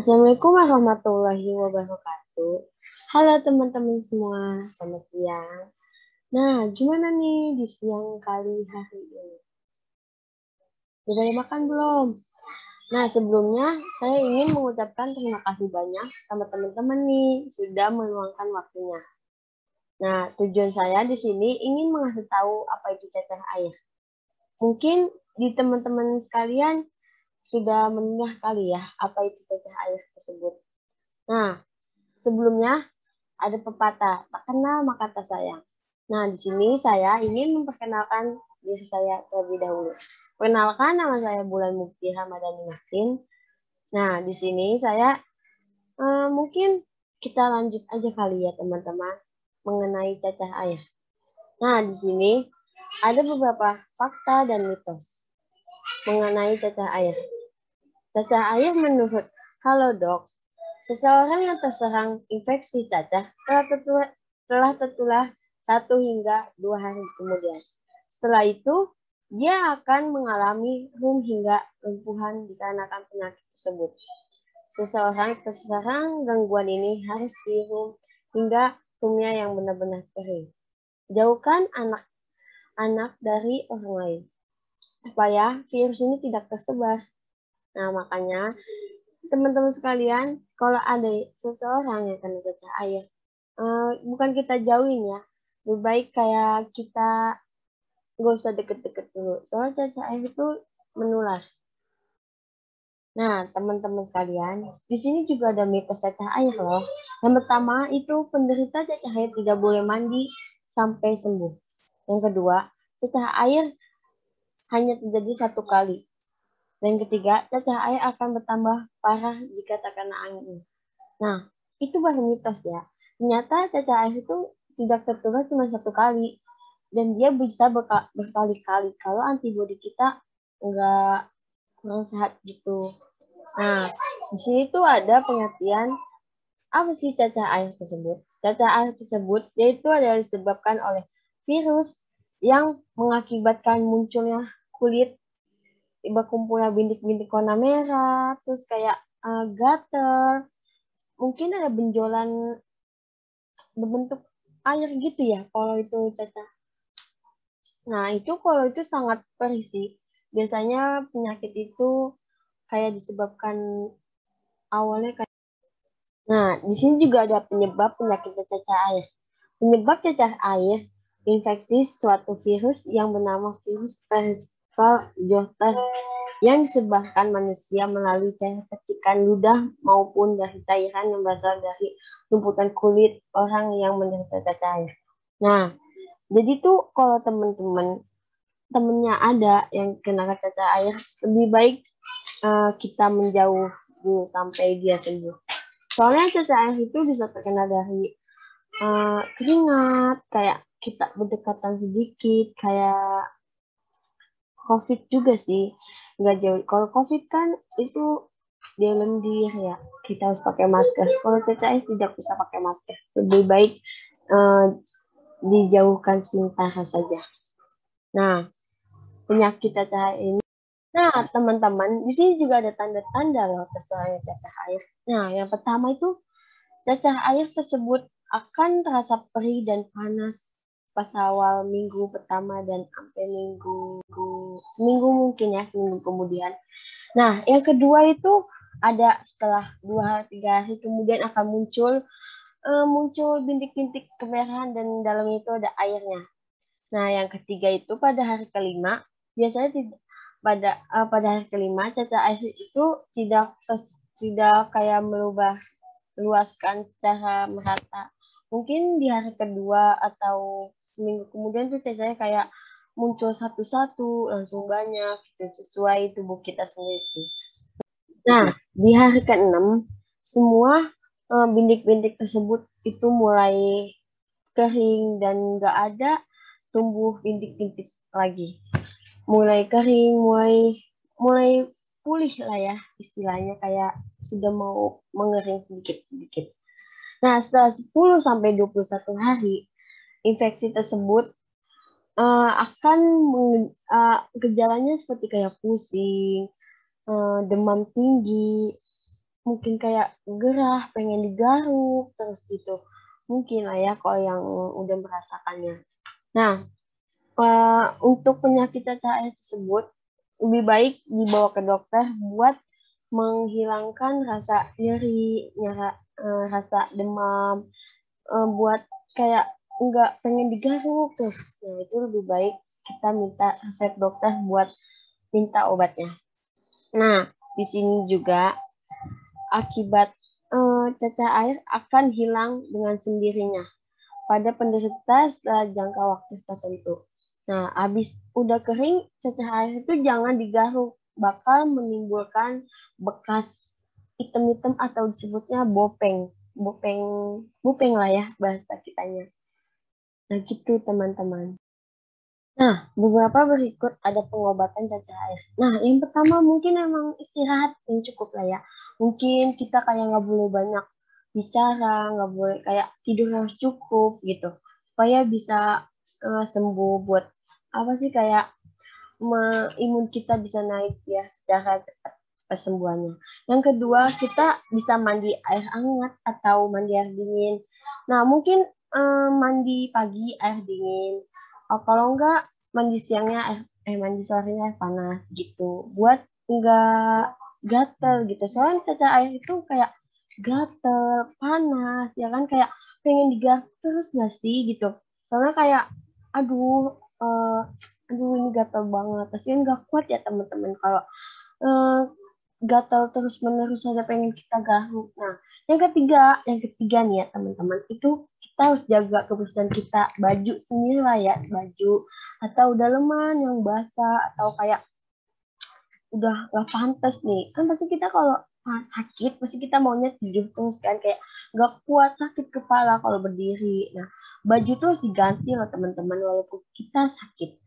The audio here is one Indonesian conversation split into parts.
Assalamualaikum warahmatullahi wabarakatuh. Halo teman-teman semua, selamat siang. Nah, gimana nih di siang kali hari ini? Udah makan belum? Nah, sebelumnya saya ingin mengucapkan terima kasih banyak sama teman-teman nih sudah meluangkan waktunya. Nah, tujuan saya di sini ingin mengasih tahu apa itu cacah air. Mungkin di teman-teman sekalian sudah mendengar kali ya apa itu cacah air tersebut. Nah, sebelumnya ada pepatah, tak kenal maka tak sayang. Nah, di sini saya ingin memperkenalkan diri saya terlebih dahulu. Perkenalkan, nama saya Bulan Mukti Ramadhani Martin. Nah, di sini saya mungkin kita lanjut aja kali ya teman-teman mengenai cacah air. Nah, di sini ada beberapa fakta dan mitos mengenai cacah air. Cacah air menurut Halodoc, seseorang yang terserang infeksi cacah telah tertular 1 hingga 2 hari kemudian. Setelah itu, dia akan mengalami hingga lumpuhan dikarenakan penyakit tersebut. Seseorang terserang gangguan ini harus dihum hingga rumnya yang benar-benar kering. Jauhkan anak-anak dari orang lain supaya virus ini tidak tersebar. Nah, makanya teman-teman sekalian, kalau ada seseorang yang kena cacah air, bukan kita jauhin ya, lebih baik kayak kita nggak usah deket-deket dulu, soalnya cacah air itu menular. Nah, teman-teman sekalian, di sini juga ada mitos cacah air loh. Yang pertama itu penderita cacah air tidak boleh mandi sampai sembuh. Yang kedua, cacah air hanya terjadi 1 kali. Dan ketiga, cacah air akan bertambah parah jika terkena angin. Nah, itu baru mitos ya. Ternyata cacah air itu tidak tertular cuma 1 kali. Dan dia bisa berkali-kali kalau antibodi kita nggak kurang sehat gitu. Nah, di sini tuh ada pengertian apa sih cacah air tersebut. Cacah air tersebut yaitu adalah disebabkan oleh virus yang mengakibatkan munculnya kulit berkumpulnya bintik-bintik warna merah, terus kayak gater, mungkin ada benjolan berbentuk air gitu ya kalau itu cacah. Nah, itu kalau itu sangat perih sih. Biasanya penyakit itu kayak disebabkan awalnya kayak. Nah, di sini juga ada penyebab penyakit cacah air. Penyebab cacah air infeksi suatu virus yang bernama virus Percival Zoster yang disebarkan manusia melalui cairan percikan ludah maupun dari cairan yang berasal dari lumputan kulit orang yang menderita cacah air. Nah, jadi tuh kalau temennya ada yang kena cacah air, lebih baik kita menjauh dulu sampai dia sembuh. Soalnya cacah air itu bisa terkena dari keringat, kayak kita berdekatan sedikit, kayak COVID juga sih. Nggak jauh. Kalau COVID kan itu dia lendir ya, kita harus pakai masker. Kalau cacah air tidak bisa pakai masker. Lebih baik uh, dijauhkan sementara saja. Nah, penyakit cacah air ini. Nah, teman-teman, di sini juga ada tanda-tanda loh keseluruhan cacah air. Nah, yang pertama itu cacah air tersebut akan terasa perih dan panas pas awal minggu pertama dan sampai seminggu mungkin ya, seminggu kemudian. Nah, yang kedua itu ada setelah 2 3 hari kemudian akan muncul bintik-bintik kemerahan dan dalamnya itu ada airnya. Nah, yang ketiga itu pada hari kelima biasanya pada hari kelima cacah air itu tidak kayak merubah luaskan secara merata. Mungkin di hari kedua atau seminggu kemudian tuh cacahnya kayak muncul satu-satu langsung banyak gitu, sesuai tubuh kita sendiri sih. Nah, di hari ke-6 semua bintik-bintik tersebut itu mulai kering dan nggak ada tumbuh bintik-bintik lagi. Mulai kering, mulai mulai pulih lah ya istilahnya, kayak sudah mau mengering sedikit-sedikit. Nah, setelah 10 sampai 21 hari, infeksi tersebut akan gejalanya seperti kayak pusing, demam tinggi, mungkin kayak gerah, pengen digaruk, terus gitu. Mungkin lah ya kalau yang udah merasakannya. Nah, untuk penyakit cacar air tersebut, lebih baik dibawa ke dokter buat menghilangkan rasa nyeri, rasa demam, buat kayak nggak pengen digaruk tuh. Nah, itu lebih baik kita minta resep dokter buat minta obatnya. Nah, di sini juga akibat cacar air akan hilang dengan sendirinya pada penderita setelah jangka waktu tertentu. Nah, habis udah kering, cacar air itu jangan digaruk, bakal menimbulkan bekas hitam-hitam atau disebutnya bopeng. Bopeng, bopeng lah ya bahasa kitanya. Nah, gitu teman-teman. Nah, beberapa berikut ada pengobatan cacar air. Nah, yang pertama mungkin emang istirahat yang cukup lah ya. Mungkin kita kayak nggak boleh banyak bicara, nggak boleh kayak tidur harus cukup gitu. Supaya bisa sembuh buat apa sih kayak imun kita bisa naik ya secara cepat kesembuhannya. Yang kedua, kita bisa mandi air hangat atau mandi air dingin. Nah, mungkin mandi pagi air dingin. Oh, kalau enggak mandi siangnya mandi sorenya air panas gitu. Buat enggak gatel gitu. Soalnya cacar air itu kayak gatel, panas, ya kan kayak pengen digaruk terus nggak sih gitu. Soalnya kayak aduh aduh ini gatel banget. Pasti nggak kuat ya teman-teman kalau eh, gatal terus menerus ada pengen kita garuk. Nah, yang ketiga nih ya teman-teman, itu kita harus jaga kebersihan kita, baju sendiri lah ya, baju atau daleman yang basah atau kayak udah nggak pantas nih. Kan pasti kita kalau sakit, pasti kita maunya tidur terus kan kayak nggak kuat sakit kepala kalau berdiri. Nah, baju terus diganti loh teman-teman walaupun kita sakit.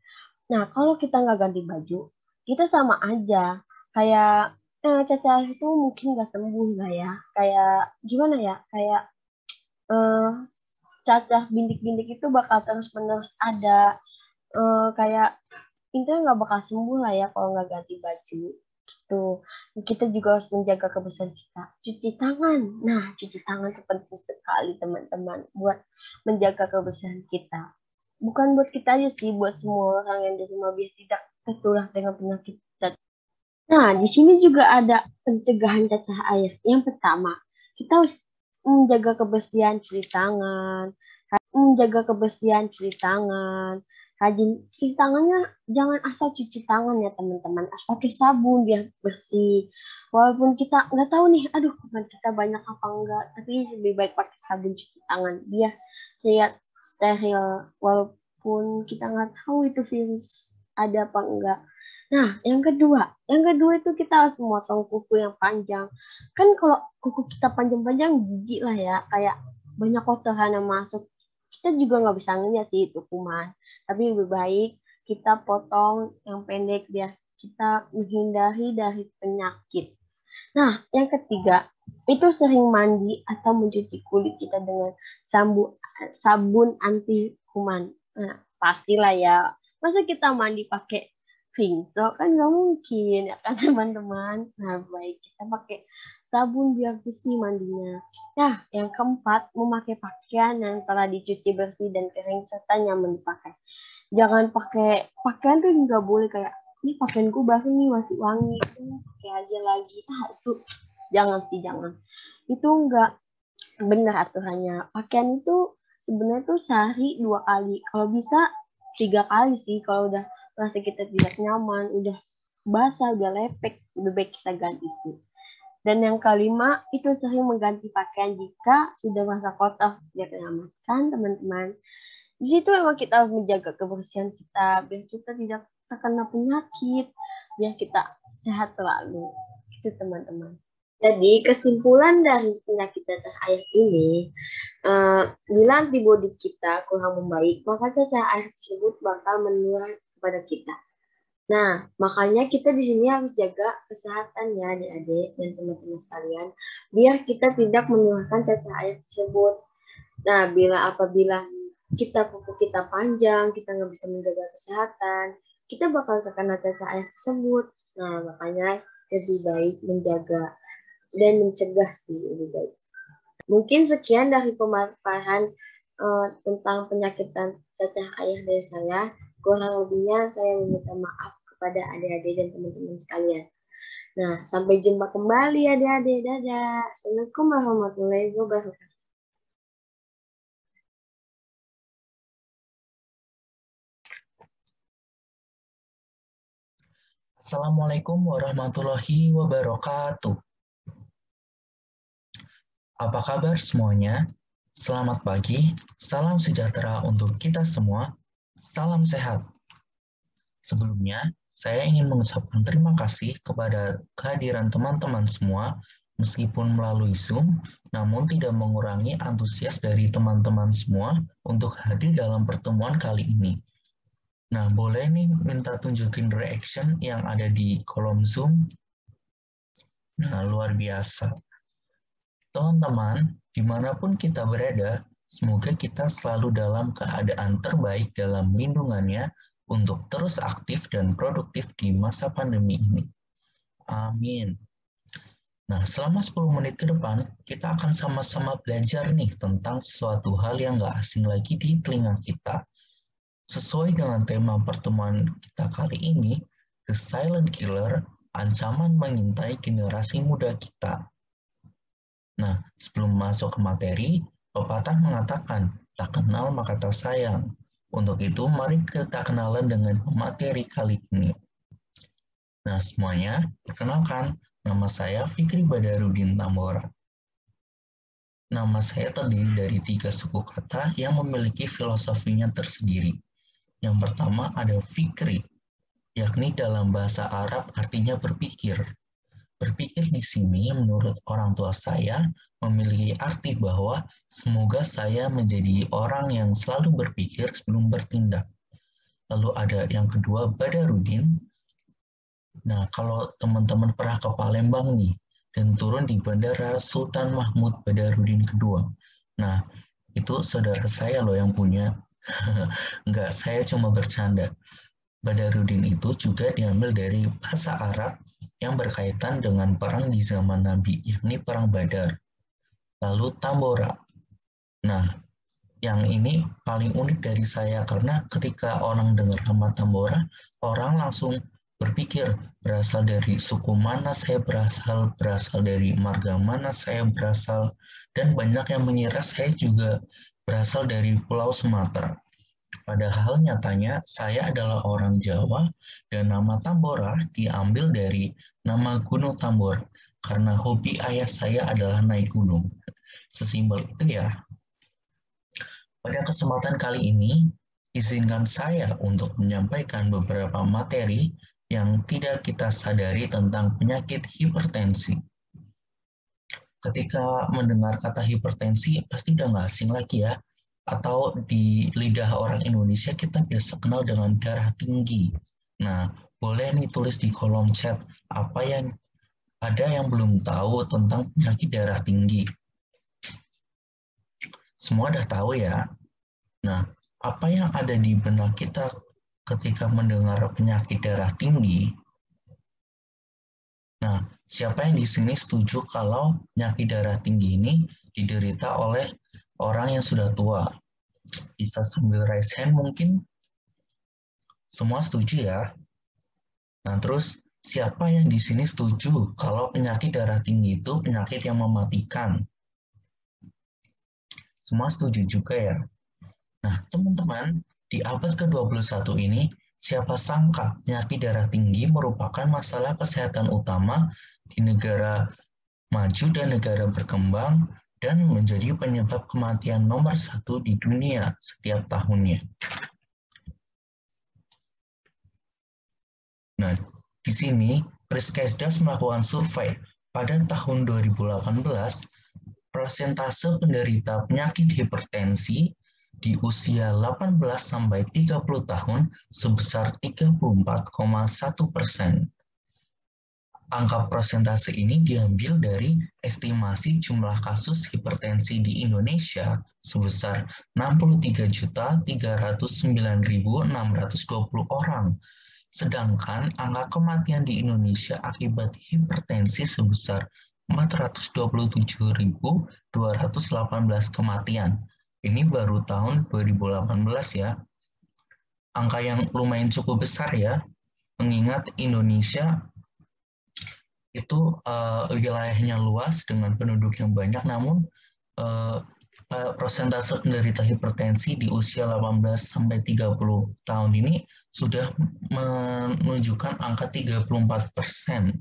Nah, kalau kita nggak ganti baju, kita sama aja. Kayak cacar itu mungkin nggak sembuh lah ya. Kayak gimana ya? Kayak eh, cacah bintik-bintik itu bakal terus-menerus ada. Kayak intinya nggak bakal sembuh lah ya kalau nggak ganti baju. Gitu. Kita juga harus menjaga kebersihan kita. Cuci tangan. Nah, cuci tangan itu penting sekali teman-teman buat menjaga kebersihan kita. Bukan buat kita aja sih, buat semua orang yang di rumah biar tidak tertular dengan penyakit cacar. Nah, di sini juga ada pencegahan cacar air. Yang pertama, kita harus menjaga kebersihan cuci tangan, menjaga kebersihan cuci tangan. Rajin cuci tangannya, jangan asal cuci tangan ya teman-teman. Harus pakai sabun biar bersih. Walaupun kita nggak tahu nih, aduh kuman kita banyak apa enggak, tapi lebih baik pakai sabun cuci tangan biar lihat steril. Walaupun kita nggak tahu itu virus ada apa enggak. Nah, yang kedua itu kita harus memotong kuku yang panjang. Kan kalau kuku kita panjang-panjang jijik lah ya, kayak banyak kotoran yang masuk. Kita juga nggak bisa ngeliat sih itu kuman. Tapi lebih baik kita potong yang pendek biar kita menghindari dari penyakit. Nah, yang ketiga, itu sering mandi atau mencuci kulit kita dengan sabun anti kuman. Nah, pastilah ya. Masa kita mandi pakai rinso kan nggak mungkin ya kan teman-teman. Nah, baik kita pakai sabun biar bersih mandinya. Nah, yang keempat, memakai pakaian yang telah dicuci bersih dan kering serta nyaman dipakai. Jangan pakai pakaian tuh nggak boleh kayak ini pakaianku baru nih masih wangi, pakai aja lagi. Itu jangan sih jangan. Itu nggak benar aturannya. Pakaian itu sebenarnya tuh sehari 2 kali. Kalau bisa 3 kali sih. Kalau udah merasa kita tidak nyaman, udah basah, udah lepek, lebih baik kita ganti sih. Dan yang kelima, itu sering mengganti pakaian jika sudah merasa kotor. Biar nyaman kan teman-teman. Di situ memang kita harus menjaga kebersihan kita, biar kita tidak terkena penyakit, biar kita sehat selalu. Itu teman-teman. Jadi kesimpulan dari penyakit cacar air ini, bila antibodi kita kurang membaik, maka cacar air tersebut bakal menular kepada kita. Nah, makanya kita di sini harus jaga kesehatan ya adik-adik dan teman-teman sekalian, biar kita tidak menularkan cacar air tersebut. Nah, apabila kuku kita panjang, kita nggak bisa menjaga kesehatan, kita bakal terkena cacar air tersebut. Nah, makanya lebih baik menjaga dan mencegah sih lebih baik. Mungkin sekian dari pemaparan tentang penyakit cacah ayah dari saya. Kurang lebihnya saya meminta maaf kepada adik-adik dan teman-teman sekalian. Nah, sampai jumpa kembali adik-adik. Dadah. Assalamualaikum warahmatullahi wabarakatuh. Assalamualaikum warahmatullahi wabarakatuh. Apa kabar semuanya? Selamat pagi, salam sejahtera untuk kita semua, salam sehat. Sebelumnya, saya ingin mengucapkan terima kasih kepada kehadiran teman-teman semua, meskipun melalui Zoom, namun tidak mengurangi antusias dari teman-teman semua untuk hadir dalam pertemuan kali ini. Nah, boleh nih minta tunjukin reaction yang ada di kolom Zoom? Nah, luar biasa. Teman-teman, dimanapun kita berada, semoga kita selalu dalam keadaan terbaik dalam lindungannya untuk terus aktif dan produktif di masa pandemi ini. Amin. Nah, selama 10 menit ke depan, kita akan sama-sama belajar nih tentang sesuatu hal yang gak asing lagi di telinga kita. Sesuai dengan tema pertemuan kita kali ini, The Silent Killer, ancaman mengintai generasi muda kita. Nah, sebelum masuk ke materi, pepatah mengatakan, tak kenal maka tak sayang. Untuk itu, mari kita kenalan dengan materi kali ini. Nah, semuanya, perkenalkan, nama saya Fikri Badarudin Tambora. Nama saya terdiri dari 3 suku kata yang memiliki filosofinya tersendiri. Yang pertama ada Fikri, yakni dalam bahasa Arab artinya berpikir. Berpikir di sini menurut orang tua saya memiliki arti bahwa semoga saya menjadi orang yang selalu berpikir sebelum bertindak. Lalu ada yang kedua Badarudin. Nah, kalau teman-teman pernah ke Palembang nih dan turun di Bandara Sultan Mahmud Badarudin kedua. Nah, itu saudara saya loh yang punya. Enggak, saya cuma bercanda. Badarudin itu juga diambil dari bahasa Arab yang berkaitan dengan perang di zaman Nabi, yakni Perang Badar. Lalu Tambora. Nah, yang ini paling unik dari saya karena ketika orang dengar nama Tambora, orang langsung berpikir berasal dari suku mana saya berasal dari marga mana saya berasal, dan banyak yang mengira saya juga berasal dari Pulau Sumatera. Padahal nyatanya saya adalah orang Jawa dan nama Tambora diambil dari nama Gunung Tambora karena hobi ayah saya adalah naik gunung. Sesimpel itu ya. Pada kesempatan kali ini, izinkan saya untuk menyampaikan beberapa materi yang tidak kita sadari tentang penyakit hipertensi. Ketika mendengar kata hipertensi, pasti udah nggak asing lagi ya. Atau di lidah orang Indonesia kita biasa kenal dengan darah tinggi. Nah, boleh nih tulis di kolom chat apa yang ada yang belum tahu tentang penyakit darah tinggi. Semua udah tahu ya. Nah, apa yang ada di benak kita ketika mendengar penyakit darah tinggi? Nah, siapa yang di sini setuju kalau penyakit darah tinggi ini diderita oleh orang yang sudah tua? Bisa sambil raise hand mungkin? Semua setuju ya? Nah, terus siapa yang di sini setuju kalau penyakit darah tinggi itu penyakit yang mematikan? Semua setuju juga ya? Nah, teman-teman, di abad ke-21 ini, siapa sangka penyakit darah tinggi merupakan masalah kesehatan utama di negara maju dan negara berkembang dan menjadi penyebab kematian nomor 1 di dunia setiap tahunnya. Nah, di sini Riskesdas melakukan survei pada tahun 2018, persentase penderita penyakit hipertensi di usia 18-30 tahun sebesar 34,1%. Angka persentase ini diambil dari estimasi jumlah kasus hipertensi di Indonesia sebesar 63.309.620 orang. Sedangkan angka kematian di Indonesia akibat hipertensi sebesar 427.218 kematian. Ini baru tahun 2018 ya. Angka yang lumayan cukup besar ya, mengingat Indonesia itu wilayahnya luas dengan penduduk yang banyak, namun persentase penderita hipertensi di usia 18-30 tahun ini sudah menunjukkan angka 34%.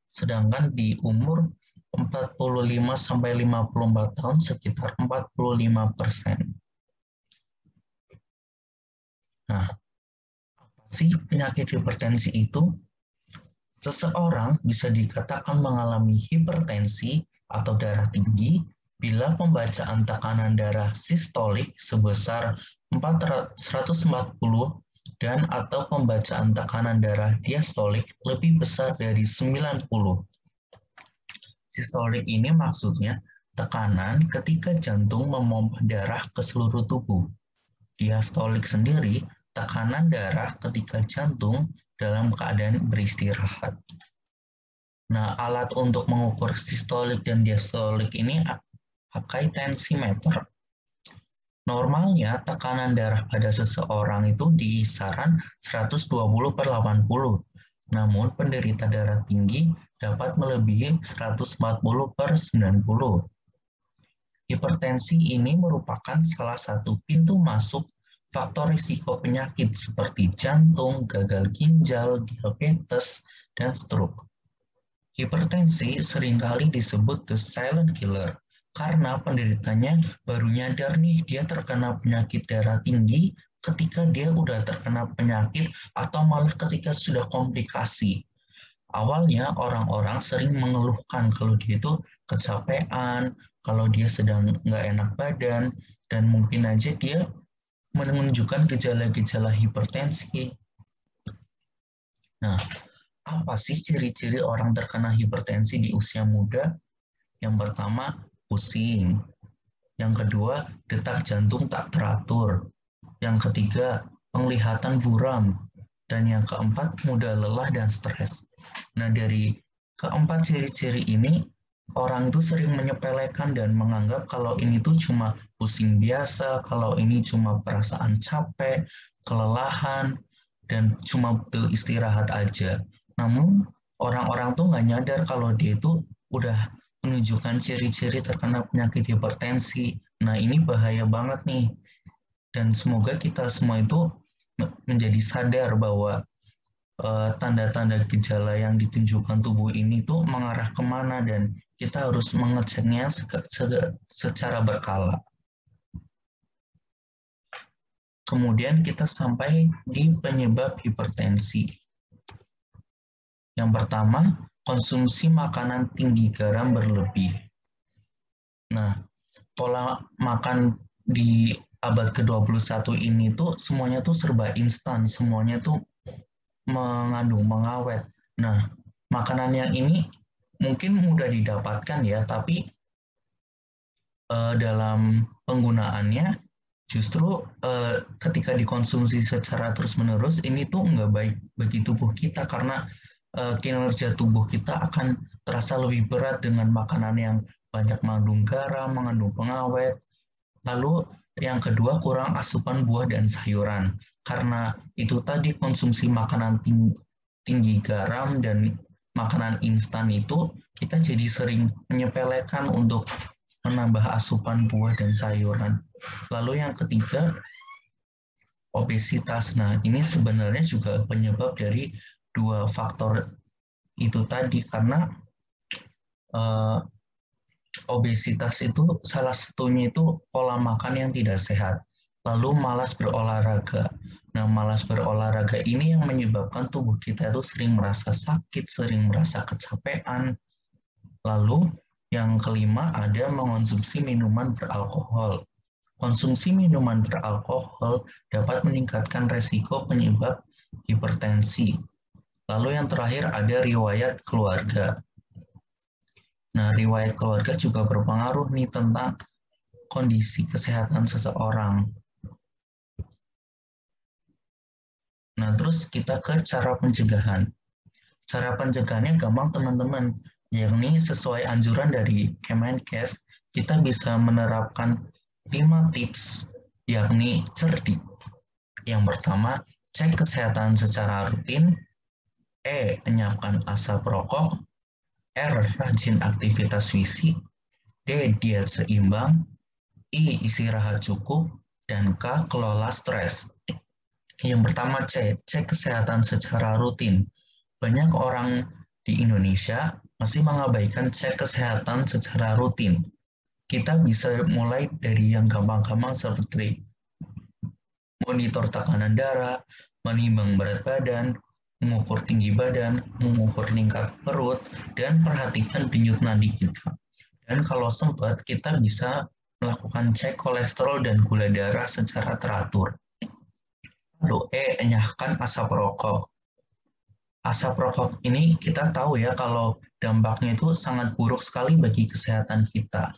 Sedangkan di umur 45-54 tahun sekitar 45%. Nah, apa sih penyakit hipertensi itu? Seseorang bisa dikatakan mengalami hipertensi atau darah tinggi bila pembacaan tekanan darah sistolik sebesar 140 dan atau pembacaan tekanan darah diastolik lebih besar dari 90. Sistolik ini maksudnya tekanan ketika jantung memompa darah ke seluruh tubuh. Diastolik sendiri tekanan darah ketika jantung dalam keadaan beristirahat. Nah, alat untuk mengukur sistolik dan diastolik ini pakai tensimeter. Normalnya tekanan darah pada seseorang itu di kisaran 120/80. Namun penderita darah tinggi dapat melebihi 140/90. Hipertensi ini merupakan salah satu pintu masuk faktor risiko penyakit seperti jantung, gagal ginjal, diabetes, dan stroke. Hipertensi seringkali disebut the silent killer karena penderitanya baru nyadar nih dia terkena penyakit darah tinggi ketika dia udah terkena penyakit atau malah ketika sudah komplikasi. Awalnya orang-orang sering mengeluhkan kalau dia itu kecapean, kalau dia sedang nggak enak badan, dan mungkin aja dia menunjukkan gejala-gejala hipertensi. Nah, apa sih ciri-ciri orang terkena hipertensi di usia muda? Yang pertama, pusing. Yang kedua, detak jantung tak teratur. Yang ketiga, penglihatan buram. Dan yang keempat, mudah lelah dan stres. Nah, dari keempat ciri-ciri ini, orang itu sering menyepelekan dan menganggap kalau ini tuh cuma pusing biasa, kalau ini cuma perasaan capek, kelelahan, dan cuma butuh istirahat aja. Namun, orang-orang tuh nggak nyadar kalau dia itu udah menunjukkan ciri-ciri terkena penyakit hipertensi. Nah, ini bahaya banget nih. Dan semoga kita semua itu menjadi sadar bahwa tanda-tanda gejala yang ditunjukkan tubuh ini tuh mengarah kemana dan kita harus mengeceknya secara berkala. Kemudian kita sampai di penyebab hipertensi. Yang pertama, konsumsi makanan tinggi garam berlebih. Nah, pola makan di abad ke-21 ini tuh semuanya tuh serba instan, semuanya tuh mengandung pengawet. Nah, makanan yang ini mungkin mudah didapatkan ya, tapi dalam penggunaannya justru ketika dikonsumsi secara terus-menerus ini tuh nggak baik bagi tubuh kita karena kinerja tubuh kita akan terasa lebih berat dengan makanan yang banyak mengandung garam, mengandung pengawet. Lalu yang kedua, kurang asupan buah dan sayuran. Karena itu tadi konsumsi makanan tinggi garam dan makanan instan itu, kita jadi sering menyepelekan untuk menambah asupan buah dan sayuran. Lalu yang ketiga, obesitas. Nah, ini sebenarnya juga penyebab dari dua faktor itu tadi, karena obesitas itu salah satunya itu pola makan yang tidak sehat, lalu malas berolahraga. Nah, malas berolahraga ini yang menyebabkan tubuh kita itu sering merasa sakit, sering merasa kecapean. Lalu yang kelima ada mengonsumsi minuman beralkohol. Konsumsi minuman beralkohol dapat meningkatkan resiko penyebab hipertensi. Lalu yang terakhir ada riwayat keluarga. Nah, riwayat keluarga juga berpengaruh nih tentang kondisi kesehatan seseorang. Nah, terus kita ke cara pencegahan. Cara pencegahannya gampang, teman-teman. yakni sesuai anjuran dari Kemenkes, kita bisa menerapkan 5 tips, yakni cerdik. Yang pertama, cek kesehatan secara rutin. E. Enyapkan asap rokok. R. Rajin aktivitas fisik. D. Diet seimbang. I. Istirahat cukup. Dan K. Kelola stres. Yang pertama C. Cek kesehatan secara rutin. Banyak orang di Indonesia masih mengabaikan cek kesehatan secara rutin. Kita bisa mulai dari yang gampang-gampang seperti monitor tekanan darah, menimbang berat badan, mengukur tinggi badan, mengukur tingkat perut, dan perhatikan denyut nadi kita. Dan kalau sempat, kita bisa melakukan cek kolesterol dan gula darah secara teratur. Lalu E. Enyahkan asap rokok. Asap rokok ini kita tahu ya kalau dampaknya itu sangat buruk sekali bagi kesehatan kita.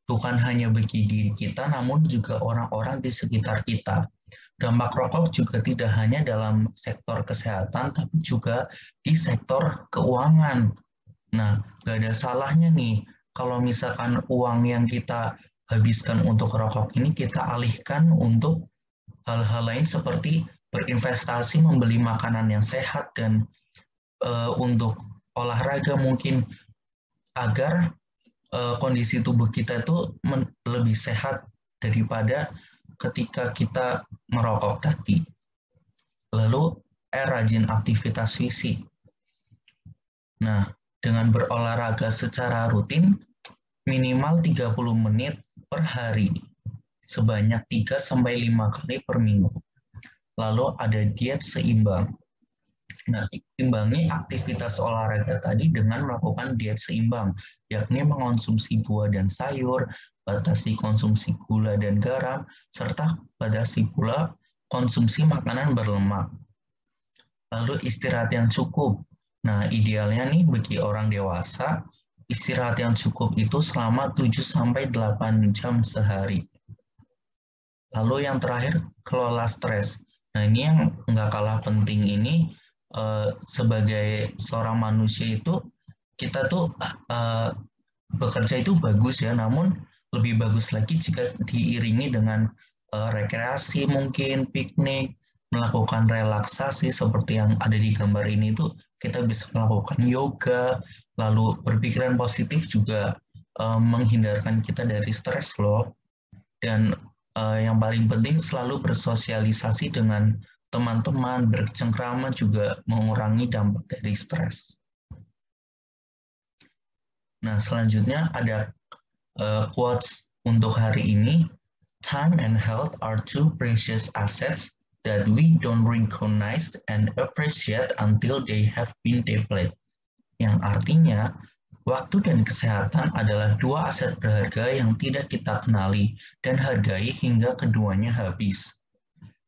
Bukan hanya bagi diri kita, namun juga orang-orang di sekitar kita. Dampak rokok juga tidak hanya dalam sektor kesehatan, tapi juga di sektor keuangan. Nah, nggak ada salahnya nih, kalau misalkan uang yang kita habiskan untuk rokok ini kita alihkan untuk hal-hal lain seperti berinvestasi membeli makanan yang sehat dan untuk olahraga mungkin agar kondisi tubuh kita itu lebih sehat daripada ketika kita merokok tadi. Lalu rajin aktivitas fisik. Nah, dengan berolahraga secara rutin minimal 30 menit per hari sebanyak 3-5 kali per minggu. Lalu ada diet seimbang. Nah, imbangi aktivitas olahraga tadi dengan melakukan diet seimbang, yakni mengonsumsi buah dan sayur, batasi konsumsi gula dan garam, serta batasi pula konsumsi makanan berlemak. Lalu istirahat yang cukup. Nah, idealnya nih bagi orang dewasa, istirahat yang cukup itu selama 7-8 jam sehari. Lalu yang terakhir, kelola stres. Nah, ini yang nggak kalah penting ini, sebagai seorang manusia itu kita tuh bekerja itu bagus ya, namun lebih bagus lagi jika diiringi dengan rekreasi mungkin, piknik, melakukan relaksasi seperti yang ada di gambar ini tuh kita bisa melakukan yoga, lalu berpikiran positif juga menghindarkan kita dari stres loh. Dan yang paling penting selalu bersosialisasi dengan teman-teman, bercengkrama juga mengurangi dampak dari stres. Nah, selanjutnya ada quotes untuk hari ini. Time and health are two precious assets that we don't recognize and appreciate until they have been depleted. Yang artinya, waktu dan kesehatan adalah dua aset berharga yang tidak kita kenali dan hargai hingga keduanya habis.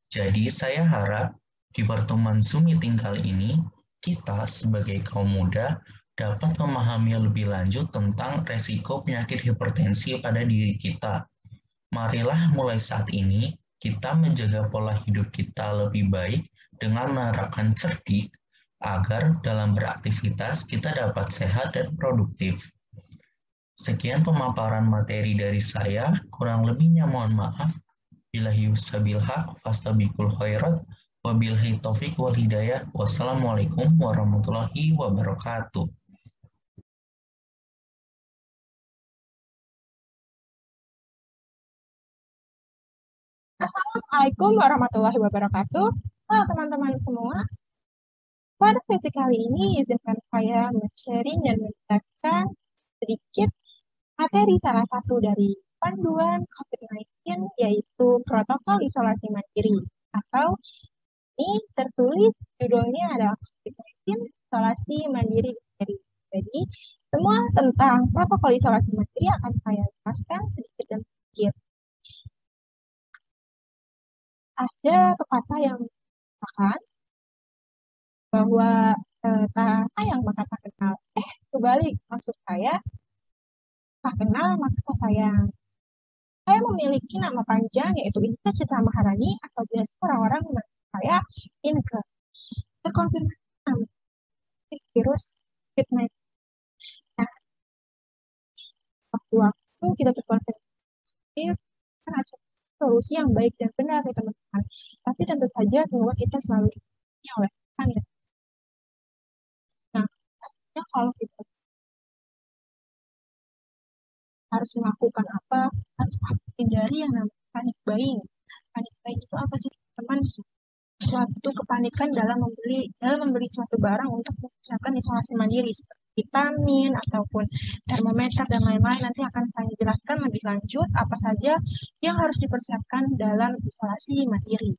Jadi saya harap di pertemuan Zoom meeting kali ini, kita sebagai kaum muda dapat memahami lebih lanjut tentang resiko penyakit hipertensi pada diri kita. Marilah mulai saat ini kita menjaga pola hidup kita lebih baik dengan menerapkan cerdik agar dalam beraktivitas kita dapat sehat dan produktif. Sekian pemaparan materi dari saya, kurang lebihnya mohon maaf. Billahi sabil haq, fastabiqul khairat, wabillahi taufik wal hidayah. Wassalamualaikum warahmatullahi wabarakatuh. Assalamualaikum warahmatullahi wabarakatuh. Halo teman-teman semua. Pada sesi kali ini, izinkan saya men-sharing dan menjelaskan sedikit materi salah satu dari panduan COVID-19, yaitu protokol isolasi mandiri. Atau ini tertulis judulnya adalah COVID-19 isolasi mandiri. Jadi, semua tentang protokol isolasi mandiri akan saya jelaskan sedikit demi sedikit. Ada pepatah yang mengatakan bahwa tak sayang maka tak kenal. Kebalik, maksud saya tak kenal maka tak sayang. Saya memiliki nama panjang yaitu Inka Citra Maharani atau biasa orang-orang memanggil saya Inka. Terkonfirmasi virus COVID-19. isolasi yang baik dan benar ya teman-teman. Tapi tentu saja semua kita selalu diingatkan oleh Tuhan ya. Nah, pastinya kalau kita harus melakukan apa, harus hindari yang namanya panic buying. Panic buying itu apa sih teman-teman? Suatu kepanikan dalam membeli suatu barang untuk mempersiapkan isolasi mandiri seperti vitamin ataupun termometer dan lain-lain. Nanti akan saya jelaskan lebih lanjut apa saja yang harus dipersiapkan dalam isolasi mandiri.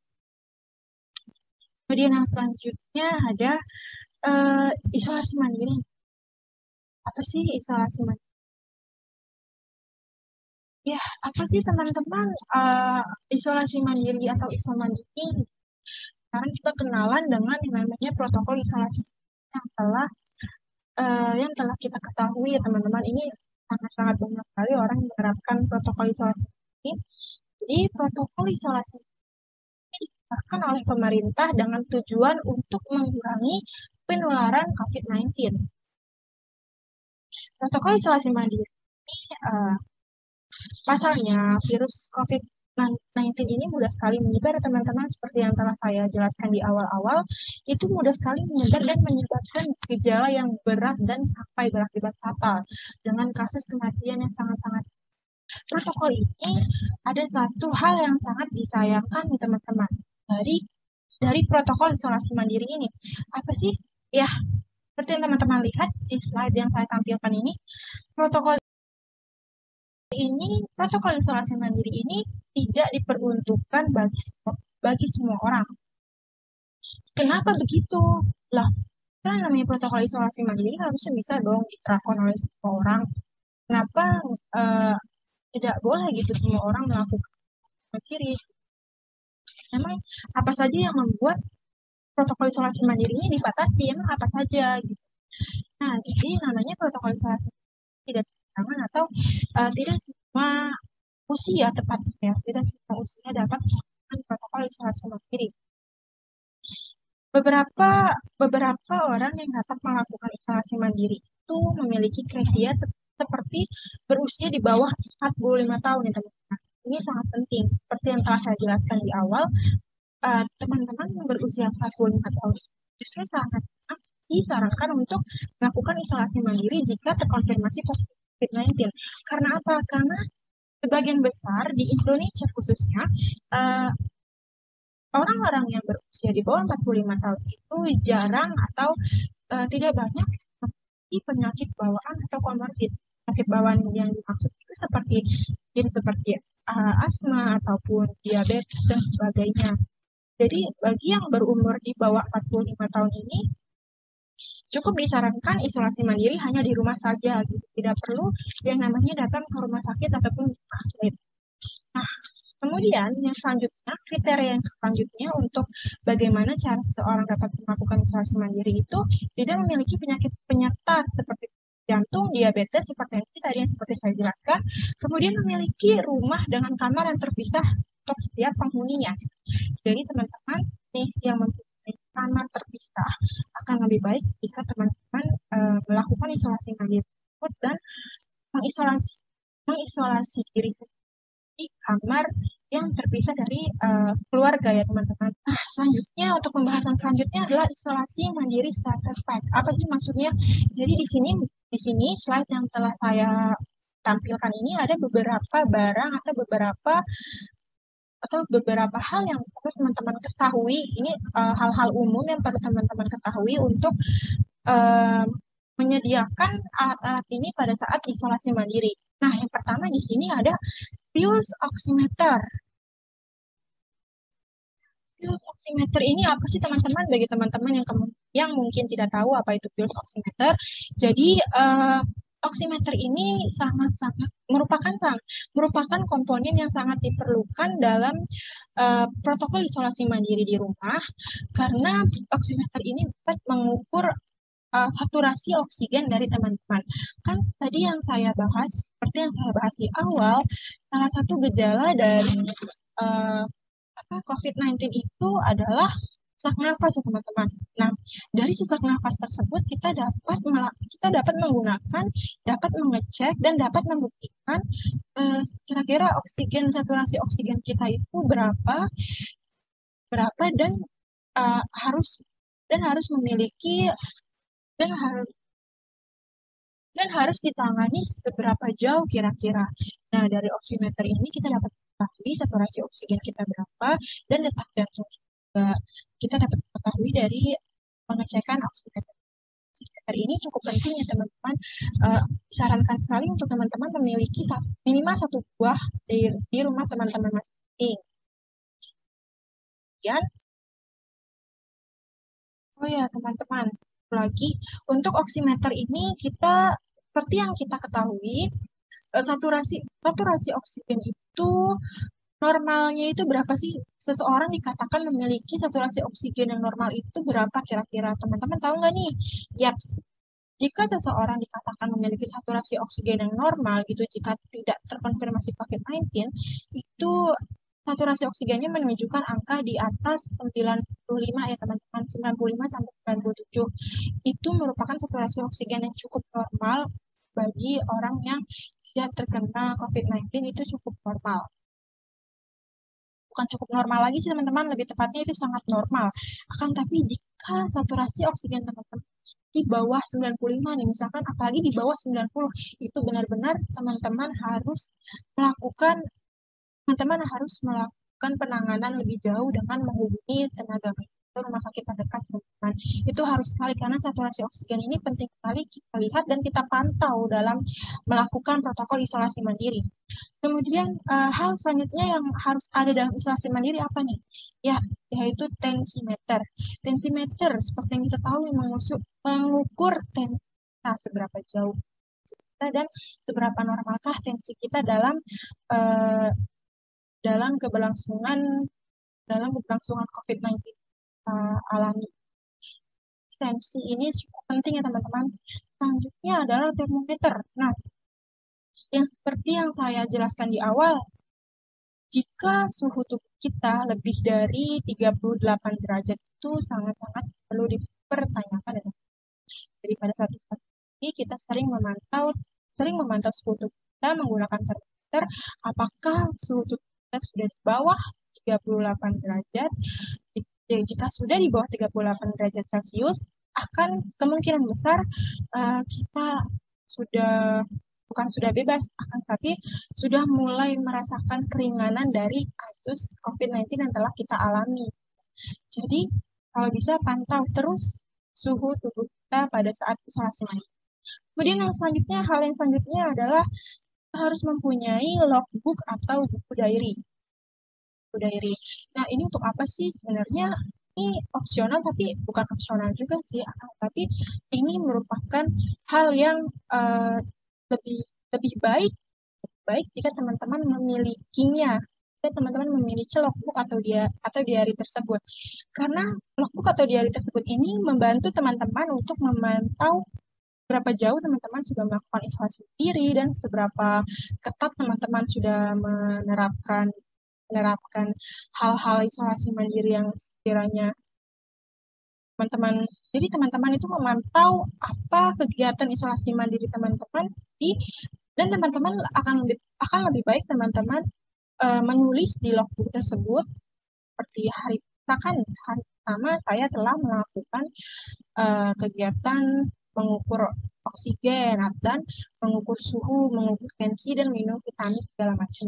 Kemudian yang selanjutnya ada isolasi mandiri. Apa sih isolasi mandiri? Ya, apa sih teman-teman isolasi mandiri atau isoman ini? Sekarang kita kenalan dengan yang namanya protokol isolasi yang telah kita ketahui ya teman-teman. Ini sangat-sangat banyak sekali orang yang menerapkan protokol isolasi ini. Jadi protokol isolasi ini dikeluarkan oleh pemerintah dengan tujuan untuk mengurangi penularan COVID-19. Protokol isolasi mandiri ini pasalnya virus COVID-19 ini mudah sekali menyebar teman-teman, seperti yang telah saya jelaskan di awal-awal. Itu mudah sekali menyebar dan menyebabkan gejala yang berat dan sampai berakibat fatal dengan kasus kematian yang sangat-sangat. Protokol ini ada satu hal yang sangat disayangkan nih teman-teman dari protokol isolasi mandiri ini. Apa sih? Ya, seperti yang teman-teman lihat di slide yang saya tampilkan ini, protokol isolasi mandiri ini tidak diperuntukkan bagi semua orang. Kenapa begitu? Lah, kan namanya protokol isolasi mandiri harusnya bisa dong diterapkan oleh semua orang. Kenapa tidak boleh gitu semua orang melakukan mandiri? Memang apa saja yang membuat protokol isolasi mandiri ini dibatasi? Emang apa saja gitu? Nah, jadi namanya protokol isolasi tidak sama atau tidak semua usia tepatnya, tidak semua usia dapat melakukan protokol isolasi mandiri. Beberapa orang yang dapat melakukan isolasi mandiri itu memiliki kriteria seperti berusia di bawah 45 tahun ya teman-teman. Ini sangat penting. Seperti yang telah saya jelaskan di awal, teman-teman yang berusia 45 tahun justru sangat disarankan untuk melakukan isolasi mandiri jika terkonfirmasi positif COVID-19. Karena apa? Karena sebagian besar di Indonesia khususnya, orang-orang yang berusia di bawah 45 tahun itu jarang atau tidak banyak memiliki penyakit bawaan atau komorbid. Penyakit bawaan yang dimaksud itu seperti asma ataupun diabetes dan sebagainya. Jadi bagi yang berumur di bawah 45 tahun ini cukup disarankan isolasi mandiri hanya di rumah saja, gitu. Tidak perlu yang namanya datang ke rumah sakit ataupun sakit. Nah, kemudian yang selanjutnya, kriteria yang selanjutnya untuk bagaimana cara seseorang dapat melakukan isolasi mandiri itu tidak memiliki penyakit penyerta seperti jantung, diabetes, hipertensi tadi yang seperti saya jelaskan, kemudian memiliki rumah dengan kamar yang terpisah untuk setiap penghuninya. Jadi teman-teman nih yang mempunyai kamar terpisah akan lebih baik jika teman-teman melakukan isolasi mandiri dan mengisolasi diri di kamar yang terpisah dari keluarga ya teman-teman. Nah, selanjutnya untuk pembahasan selanjutnya adalah isolasi mandiri starter pack. Apa sih maksudnya? Jadi di sini slide yang telah saya tampilkan ini ada beberapa barang atau beberapa hal yang harus teman-teman ketahui. Ini hal-hal umum yang perlu teman-teman ketahui untuk menyediakan alat-alat ini pada saat isolasi mandiri. Nah, yang pertama di sini ada pulse oximeter. Pulse oximeter ini apa sih teman-teman? Bagi teman-teman yang mungkin tidak tahu apa itu pulse oximeter, jadi oximeter ini merupakan komponen yang sangat diperlukan dalam protokol isolasi mandiri di rumah, karena oximeter ini dapat mengukur saturasi oksigen dari teman-teman. Kan tadi yang saya bahas, seperti yang saya bahas di awal, salah satu gejala dari COVID-19 itu adalah sesak nafas ya teman-teman. Nah, dari sesak nafas tersebut kita dapat menggunakan, dapat mengecek dan dapat membuktikan kira-kira saturasi oksigen kita itu berapa dan harus memiliki dan harus ditangani seberapa jauh kira-kira. Nah, dari oximeter ini kita dapat mengetahui saturasi oksigen kita berapa dan detak jantung juga. Kita dapat mengetahui dari pengecekan oximeter. Oximeter ini cukup penting ya teman-teman. Disarankan sekali untuk teman-teman memiliki minimal 1 buah di rumah teman-teman masing-masing. Kemudian, oh ya teman-teman, lagi untuk oximeter ini kita seperti yang kita ketahui, saturasi oksigen itu normalnya itu berapa sih? Seseorang dikatakan memiliki saturasi oksigen yang normal itu berapa kira-kira? Teman-teman tahu nggak nih? Yap, jika seseorang dikatakan memiliki saturasi oksigen yang normal gitu, jika tidak terkonfirmasi COVID-19, itu saturasi oksigennya menunjukkan angka di atas 95 ya teman-teman, 95 sampai 97. Itu merupakan saturasi oksigen yang cukup normal bagi orang yang tidak terkena COVID-19, itu cukup normal. Bukan cukup normal lagi sih teman-teman, lebih tepatnya itu sangat normal. Akan tapi jika saturasi oksigen teman-teman di bawah 95 nih, misalkan apalagi di bawah 90, itu benar-benar teman-teman harus melakukan penanganan lebih jauh dengan menghubungi tenaga medis atau rumah sakit terdekat teman-teman. Itu harus sekali karena saturasi oksigen ini penting sekali kita lihat dan kita pantau dalam melakukan protokol isolasi mandiri. Kemudian hal selanjutnya yang harus ada dalam isolasi mandiri apa nih? Ya, yaitu tensimeter. Tensimeter seperti yang kita tahu mengukur tensi kita seberapa jauh kita dan seberapa normalkah tensi kita dalam keberlangsungan COVID-19 alami. Tensi ini cukup penting ya teman-teman. Selanjutnya adalah termometer. Nah, yang seperti yang saya jelaskan di awal, jika suhu tubuh kita lebih dari 38 derajat itu sangat-sangat perlu dipertanyakan ya. Jadi pada saat ini kita sering memantau suhu tubuh kita menggunakan termometer, apakah suhu tubuh kita sudah di bawah 38 derajat. Jika sudah di bawah 38 derajat Celcius, akan kemungkinan besar kita bukan sudah bebas, akan tapi sudah mulai merasakan keringanan dari kasus COVID-19 yang telah kita alami. Jadi, kalau bisa pantau terus suhu tubuh kita pada saat isolasi mandiri. Kemudian hal yang selanjutnya adalah kita harus mempunyai logbook atau buku diary. Nah, ini untuk apa sih sebenarnya? Ini opsional, tapi bukan opsional juga sih, tapi ini merupakan hal yang lebih baik jika teman-teman memilikinya. Jika teman-teman memiliki logbook atau diary tersebut. Karena logbook atau diary tersebut ini membantu teman-teman untuk memantau berapa jauh teman-teman sudah melakukan isolasi diri dan seberapa ketat teman-teman sudah menerapkan hal-hal isolasi mandiri yang sekiranya jadi teman-teman itu memantau apa kegiatan isolasi mandiri teman-teman dan teman-teman akan lebih baik teman-teman menulis di logbook tersebut seperti hari pertama saya telah melakukan kegiatan mengukur oksigen dan mengukur suhu, mengukur tensi dan minum vitamin segala macam.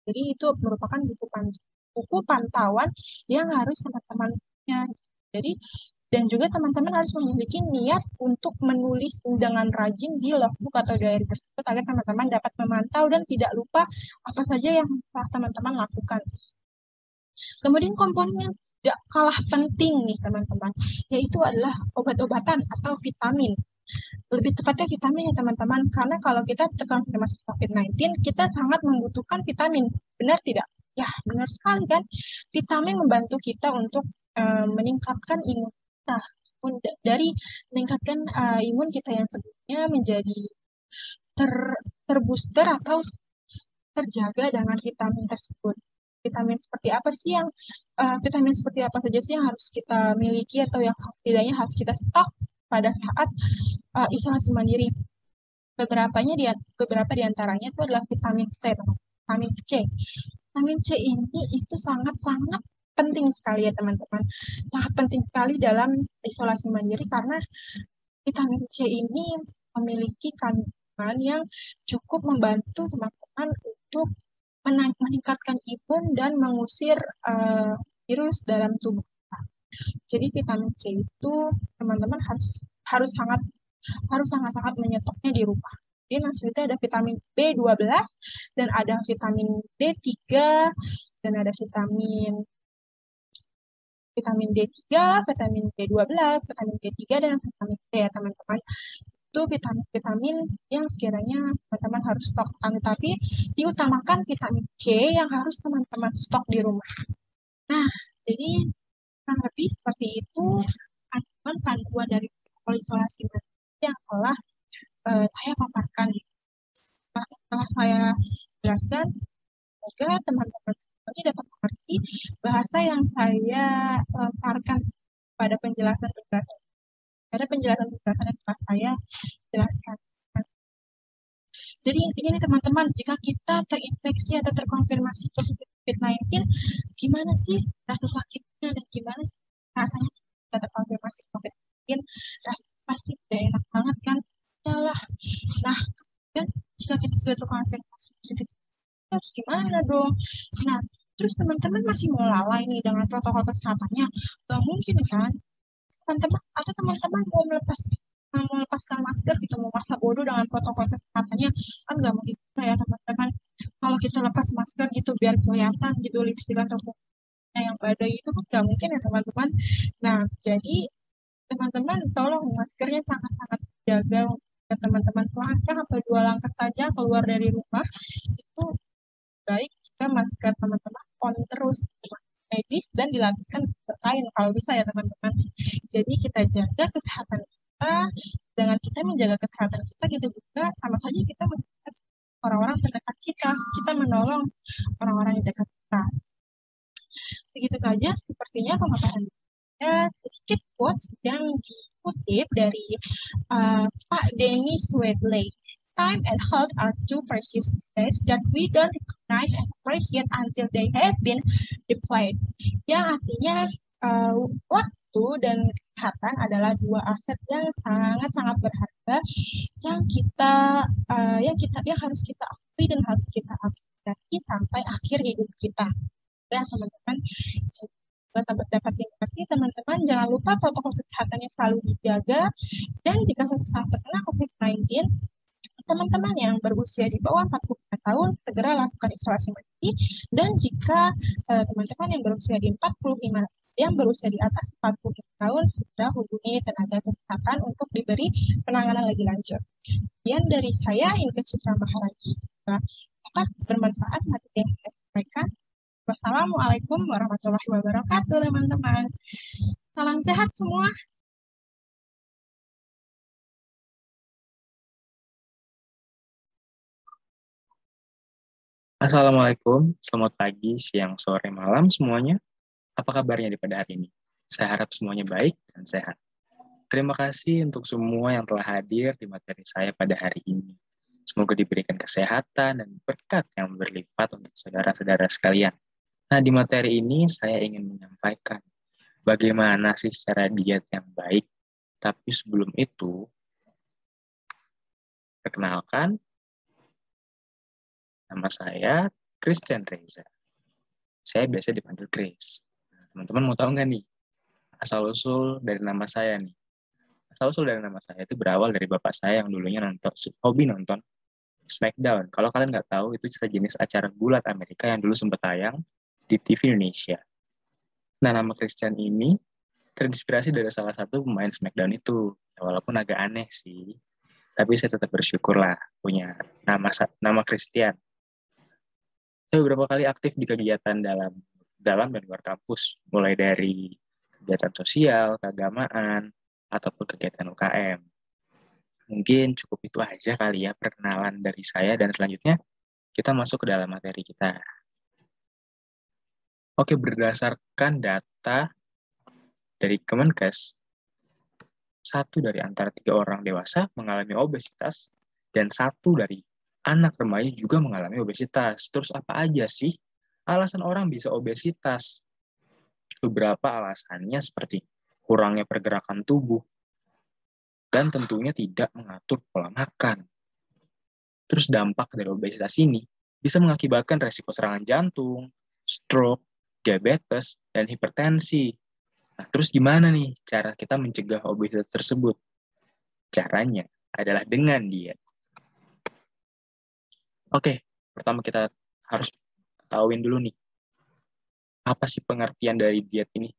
Jadi itu merupakan buku pantauan yang harus teman-teman punya. Jadi dan juga teman-teman harus memiliki niat untuk menulis dengan rajin di logbook atau diary tersebut agar teman-teman dapat memantau dan tidak lupa apa saja yang telah teman-teman lakukan. Kemudian komponen yang tidak kalah penting nih teman-teman, yaitu adalah obat-obatan atau vitamin. Lebih tepatnya vitamin ya teman-teman, karena kalau kita terkonfirmasi COVID-19, kita sangat membutuhkan vitamin. Benar tidak? Ya, benar sekali kan? Vitamin membantu kita untuk meningkatkan imun kita. Dari meningkatkan imun kita yang sebelumnya menjadi terbooster atau terjaga dengan vitamin tersebut. vitamin seperti apa sih yang vitamin seperti apa saja sih yang harus kita miliki atau yang setidaknya harus kita stok pada saat isolasi mandiri. Beberapa di antaranya itu adalah vitamin C, vitamin C. Vitamin C ini itu sangat-sangat penting sekali ya teman-teman. Sangat penting sekali dalam isolasi mandiri karena vitamin C ini memiliki kandungan yang cukup membantu teman-teman untuk meningkatkan imun dan mengusir virus dalam tubuh kita. Jadi vitamin C itu teman-teman harus sangat-sangat menyetoknya di rumah. Jadi maksudnya ada vitamin B12 dan ada vitamin D3 dan ada vitamin D3, vitamin B12, vitamin D3 dan vitamin C ya teman-teman. Itu vitamin-vitamin yang sekiranya teman-teman harus stok. Tapi diutamakan vitamin C yang harus teman-teman stok di rumah. Nah, jadi kurang lebih seperti itu panduan dari protokol isolasi mandiri yang telah saya paparkan. Setelah saya jelaskan, semoga teman-teman semuanya dapat mengerti bahasa yang saya paparkan pada penjelasan-penjelasan yang telah saya jelaskan. Jadi intinya nih teman-teman, jika kita terinfeksi atau terkonfirmasi positif COVID-19, gimana sih rasa sakitnya dan gimana sih rasanya kita terkonfirmasi COVID-19? Rasanya pasti tidak enak banget kan? Yalah. Nah, kan jika kita sudah terkonfirmasi positif, harus gimana dong? Nah, terus teman-teman masih mau lalai nih dengan protokol kesehatannya? Gak mungkin kan? Teman-teman mau melepaskan masker gitu, mau masa bodoh dengan protokol kesehatannya, kan nggak mungkin ya teman-teman. Kalau kita lepas masker gitu biar kelihatan gitu lipstick atau yang badai itu kan nggak mungkin ya teman-teman. Nah, jadi teman-teman tolong maskernya sangat-sangat jaga untuk teman-teman selangkah atau 2 langkah saja keluar dari rumah itu baik jika masker teman-teman on terus medis dan dilapiskan berkain kalau bisa ya teman-teman. Jadi kita jaga kesehatan kita, dengan kita menjaga kesehatan kita gitu juga sama saja kita menjaga orang-orang terdekat kita menolong orang-orang yang dekat kita. Begitu saja sepertinya pemaparan saya sedikit quotes yang dikutip dari Pak Dennis Wedley. Time and health are two precious assets that we don't recognize and appreciate until they have been deployed. Yang artinya waktu dan kesehatan adalah 2 aset yang sangat-sangat berharga yang harus kita akui dan harus kita apresiasi sampai akhir hidup kita. Ya teman-teman, dapat dimengerti teman-teman, jangan lupa protokol kesehatannya selalu dijaga, dan jika suatu saat terkena COVID-19, teman-teman yang berusia di bawah 45 tahun segera lakukan isolasi mandiri, dan jika teman-teman yang berusia di atas 45 tahun segera hubungi tenaga kesehatan untuk diberi penanganan lebih lanjut. Sekian dari saya, Inke Citra Maharani. Dapat bermanfaat materi yang saya sampaikan. Wassalamualaikum warahmatullahi wabarakatuh, teman-teman. Salam sehat semua. Assalamualaikum, selamat pagi, siang, sore, malam semuanya. Apa kabarnya di pada hari ini? Saya harap semuanya baik dan sehat. Terima kasih untuk semua yang telah hadir di materi saya pada hari ini. Semoga diberikan kesehatan dan berkat yang berlipat untuk saudara-saudara sekalian. Nah, di materi ini saya ingin menyampaikan bagaimana sih cara diet yang baik. Tapi sebelum itu, perkenalkan, nama saya Christian Reza. Saya biasa dipanggil Chris. Teman-teman mau tahu nggak nih, asal-usul dari nama saya nih? Asal-usul dari nama saya itu berawal dari bapak saya yang dulunya hobi nonton Smackdown. Kalau kalian nggak tahu, itu sejenis acara gulat Amerika yang dulu sempat tayang di TV Indonesia. Nah, nama Christian ini terinspirasi dari salah satu pemain Smackdown itu. Ya, walaupun agak aneh sih, tapi saya tetap bersyukur lah punya nama Christian. Saya beberapa kali aktif di kegiatan dalam dan luar kampus, mulai dari kegiatan sosial, keagamaan, ataupun kegiatan UKM. Mungkin cukup itu aja kali ya perkenalan dari saya, dan selanjutnya kita masuk ke dalam materi kita. Oke, berdasarkan data dari Kemenkes, 1 dari antara 3 orang dewasa mengalami obesitas, dan 1 dari anak remaja juga mengalami obesitas. Terus apa aja sih alasan orang bisa obesitas? Beberapa alasannya seperti kurangnya pergerakan tubuh, dan tentunya tidak mengatur pola makan. Terus dampak dari obesitas ini bisa mengakibatkan resiko serangan jantung, stroke, diabetes, dan hipertensi. Nah, terus gimana nih cara kita mencegah obesitas tersebut? Caranya adalah dengan diet. Oke, pertama kita harus ketahuin dulu nih, apa sih pengertian dari diet ini?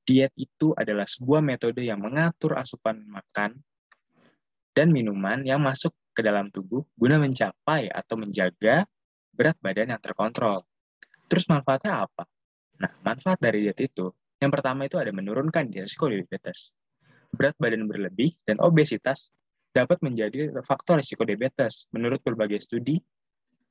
Diet itu adalah sebuah metode yang mengatur asupan makan dan minuman yang masuk ke dalam tubuh guna mencapai atau menjaga berat badan yang terkontrol. Terus manfaatnya apa? Nah, manfaat dari diet itu, yang pertama itu ada menurunkan risiko diabetes. Berat badan berlebih dan obesitas dapat menjadi faktor risiko diabetes. Menurut berbagai studi,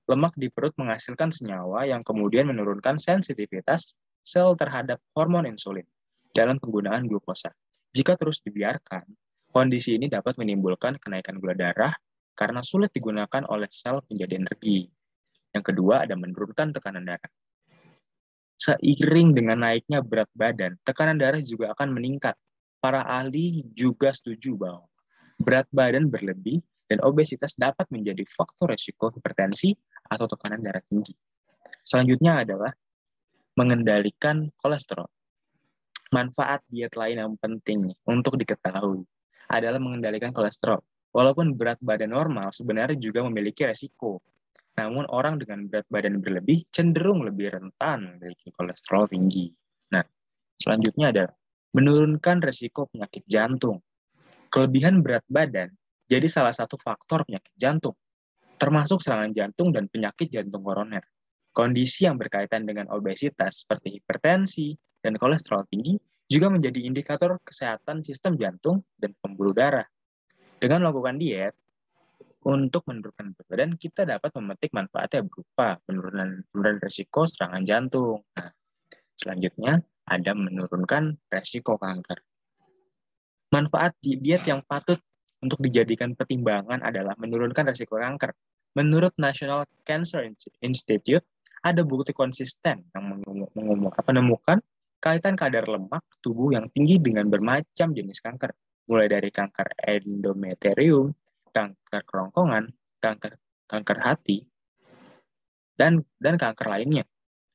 lemak di perut menghasilkan senyawa yang kemudian menurunkan sensitivitas sel terhadap hormon insulin dalam penggunaan glukosa. Jika terus dibiarkan, kondisi ini dapat menimbulkan kenaikan gula darah karena sulit digunakan oleh sel menjadi energi. Yang kedua ada menurunkan tekanan darah. Seiring dengan naiknya berat badan, tekanan darah juga akan meningkat. Para ahli juga setuju bahwa berat badan berlebih dan obesitas dapat menjadi faktor risiko hipertensi atau tekanan darah tinggi. Selanjutnya adalah mengendalikan kolesterol. Manfaat diet lain yang penting untuk diketahui adalah mengendalikan kolesterol. Walaupun berat badan normal sebenarnya juga memiliki resiko. Namun orang dengan berat badan berlebih cenderung lebih rentan memiliki kolesterol tinggi. Nah, selanjutnya adalah menurunkan resiko penyakit jantung. Kelebihan berat badan jadi salah satu faktor penyakit jantung, termasuk serangan jantung dan penyakit jantung koroner. Kondisi yang berkaitan dengan obesitas seperti hipertensi dan kolesterol tinggi juga menjadi indikator kesehatan sistem jantung dan pembuluh darah. Dengan melakukan diet, untuk menurunkan berat badan, kita dapat memetik manfaatnya berupa penurunan risiko serangan jantung. Nah, selanjutnya ada menurunkan resiko kanker. Manfaat diet yang patut untuk dijadikan pertimbangan adalah menurunkan risiko kanker. Menurut National Cancer Institute, ada bukti konsisten yang menemukan kaitan kadar lemak tubuh yang tinggi dengan bermacam jenis kanker, mulai dari kanker endometrium, kanker kerongkongan, kanker hati, dan kanker lainnya.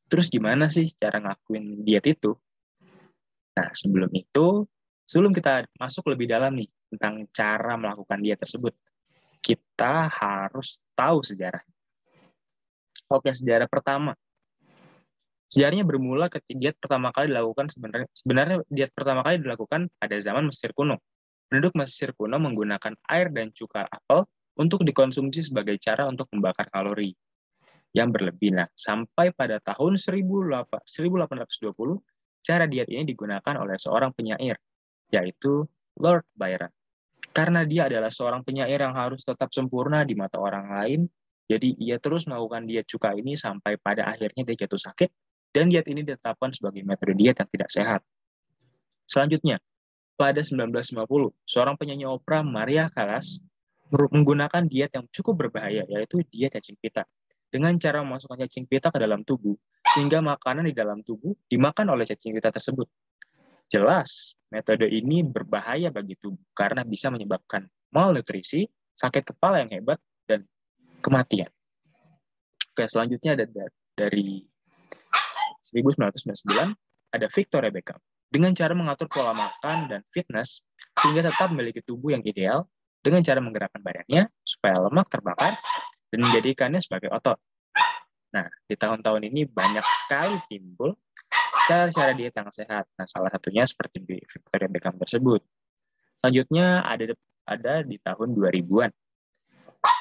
Terus gimana sih cara ngelakuin diet itu? Nah, sebelum kita masuk lebih dalam nih tentang cara melakukan diet tersebut, kita harus tahu sejarahnya. Oke, sejarah pertama. Sejarahnya bermula ketika diet pertama kali dilakukan sebenarnya diet pertama kali dilakukan pada zaman Mesir kuno. Penduduk Mesir kuno menggunakan air dan cuka apel untuk dikonsumsi sebagai cara untuk membakar kalori yang berlebih. Nah, sampai pada tahun 1820, cara diet ini digunakan oleh seorang penyair, yaitu Lord Byron. Karena dia adalah seorang penyair yang harus tetap sempurna di mata orang lain, jadi ia terus melakukan diet cuka ini sampai pada akhirnya dia jatuh sakit, dan diet ini ditetapkan sebagai metode diet yang tidak sehat. Selanjutnya, pada 1950, seorang penyanyi opera Maria Callas menggunakan diet yang cukup berbahaya, yaitu diet cacing pita. Dengan cara memasukkan cacing pita ke dalam tubuh, sehingga makanan di dalam tubuh dimakan oleh cacing pita tersebut. Jelas, metode ini berbahaya bagi tubuh karena bisa menyebabkan malnutrisi, sakit kepala yang hebat, dan kematian. Oke, selanjutnya ada dari 1999, ada Victoria Beckham. Dengan cara mengatur pola makan dan fitness, sehingga tetap memiliki tubuh yang ideal, dengan cara menggerakkan badannya, supaya lemak terbakar, dan menjadikannya sebagai otot. Nah, di tahun-tahun ini banyak sekali timbul cara-cara diet yang sehat. Nah, salah satunya seperti Victoria Beckham tersebut. Selanjutnya ada di tahun 2000-an.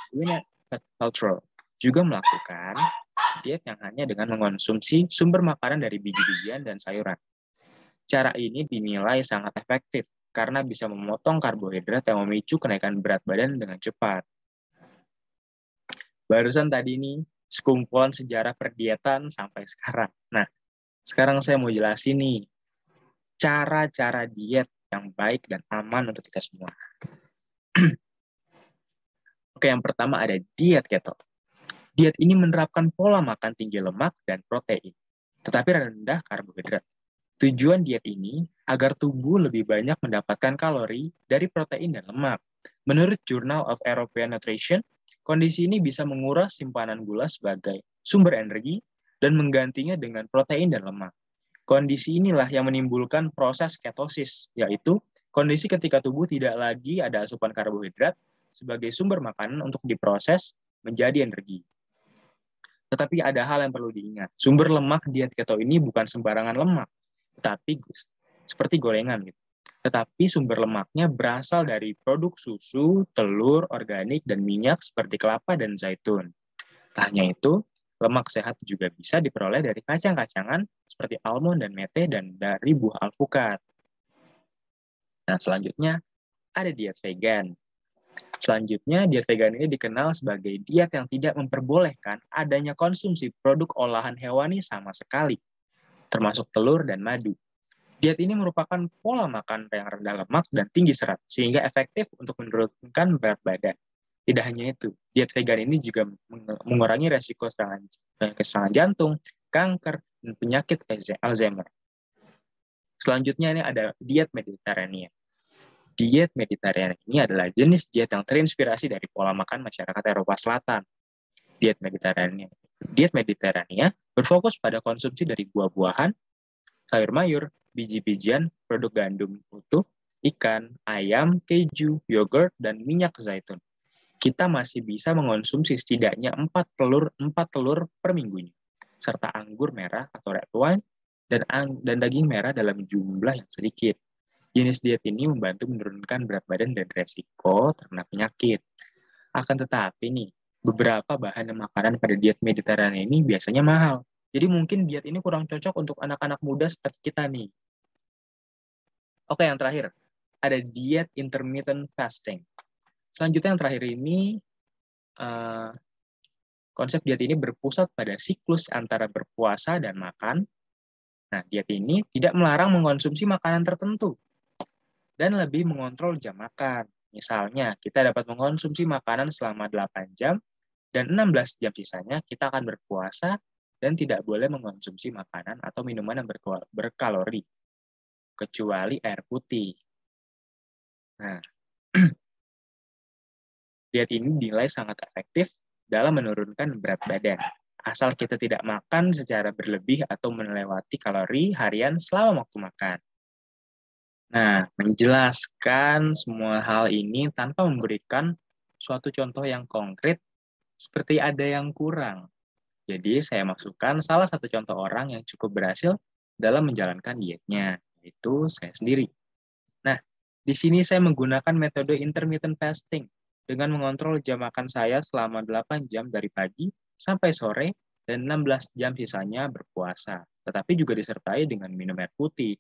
Gwyneth Paltrow juga melakukan diet yang hanya dengan mengonsumsi sumber makanan dari biji-bijian dan sayuran. Cara ini dinilai sangat efektif karena bisa memotong karbohidrat yang memicu kenaikan berat badan dengan cepat. Barusan tadi nih, sekumpulan sejarah perdietan sampai sekarang. Nah, sekarang saya mau jelasin nih, cara-cara diet yang baik dan aman untuk kita semua. Oke, yang pertama ada diet keto. Diet ini menerapkan pola makan tinggi lemak dan protein, tetapi rendah karbohidrat. Tujuan diet ini agar tubuh lebih banyak mendapatkan kalori dari protein dan lemak. Menurut Journal of European Nutrition, kondisi ini bisa menguras simpanan gula sebagai sumber energi dan menggantinya dengan protein dan lemak. Kondisi inilah yang menimbulkan proses ketosis, yaitu kondisi ketika tubuh tidak lagi ada asupan karbohidrat sebagai sumber makanan untuk diproses menjadi energi. Tetapi ada hal yang perlu diingat. Sumber lemak diet keto ini bukan sembarangan lemak, tetapi seperti gorengan gitu. Tetapi sumber lemaknya berasal dari produk susu, telur, organik, dan minyak seperti kelapa dan zaitun. Tak hanya itu, lemak sehat juga bisa diperoleh dari kacang-kacangan seperti almond dan mete dan dari buah alpukat. Nah, selanjutnya ada diet vegan. Selanjutnya, diet vegan ini dikenal sebagai diet yang tidak memperbolehkan adanya konsumsi produk olahan hewani sama sekali, termasuk telur dan madu. Diet ini merupakan pola makan yang rendah lemak dan tinggi serat, sehingga efektif untuk menurunkan berat badan. Tidak hanya itu, diet vegan ini juga mengurangi resiko serangan jantung, kanker, dan penyakit Alzheimer. Selanjutnya ini ada diet Mediterranean. Diet Mediterranean ini adalah jenis diet yang terinspirasi dari pola makan masyarakat Eropa Selatan. Diet Mediterranean berfokus pada konsumsi dari buah-buahan, sayur mayur, biji-bijian, produk gandum utuh, ikan, ayam, keju, yogurt, dan minyak zaitun. Kita masih bisa mengonsumsi setidaknya 4 telur per minggunya, serta anggur merah atau red wine dan daging merah dalam jumlah yang sedikit. Jenis diet ini membantu menurunkan berat badan dan resiko terkena penyakit. Akan tetapi nih, beberapa bahan makanan pada diet Mediterranean ini biasanya mahal. Jadi mungkin diet ini kurang cocok untuk anak-anak muda seperti kita nih. Oke, yang terakhir, ada diet intermittent fasting. Selanjutnya yang terakhir ini, konsep diet ini berpusat pada siklus antara berpuasa dan makan. Nah, diet ini tidak melarang mengkonsumsi makanan tertentu dan lebih mengontrol jam makan. Misalnya, kita dapat mengkonsumsi makanan selama 8 jam dan 16 jam sisanya kita akan berpuasa dan tidak boleh mengkonsumsi makanan atau minuman yang berkalori, kecuali air putih. Nah, diet ini dinilai sangat efektif dalam menurunkan berat badan, asal kita tidak makan secara berlebih atau melewati kalori harian selama waktu makan. Nah, menjelaskan semua hal ini tanpa memberikan suatu contoh yang konkret, seperti ada yang kurang. Jadi, saya masukkan salah satu contoh orang yang cukup berhasil dalam menjalankan dietnya, yaitu saya sendiri. Nah, di sini saya menggunakan metode intermittent fasting dengan mengontrol jam makan saya selama 8 jam dari pagi sampai sore dan 16 jam sisanya berpuasa, tetapi juga disertai dengan minum air putih.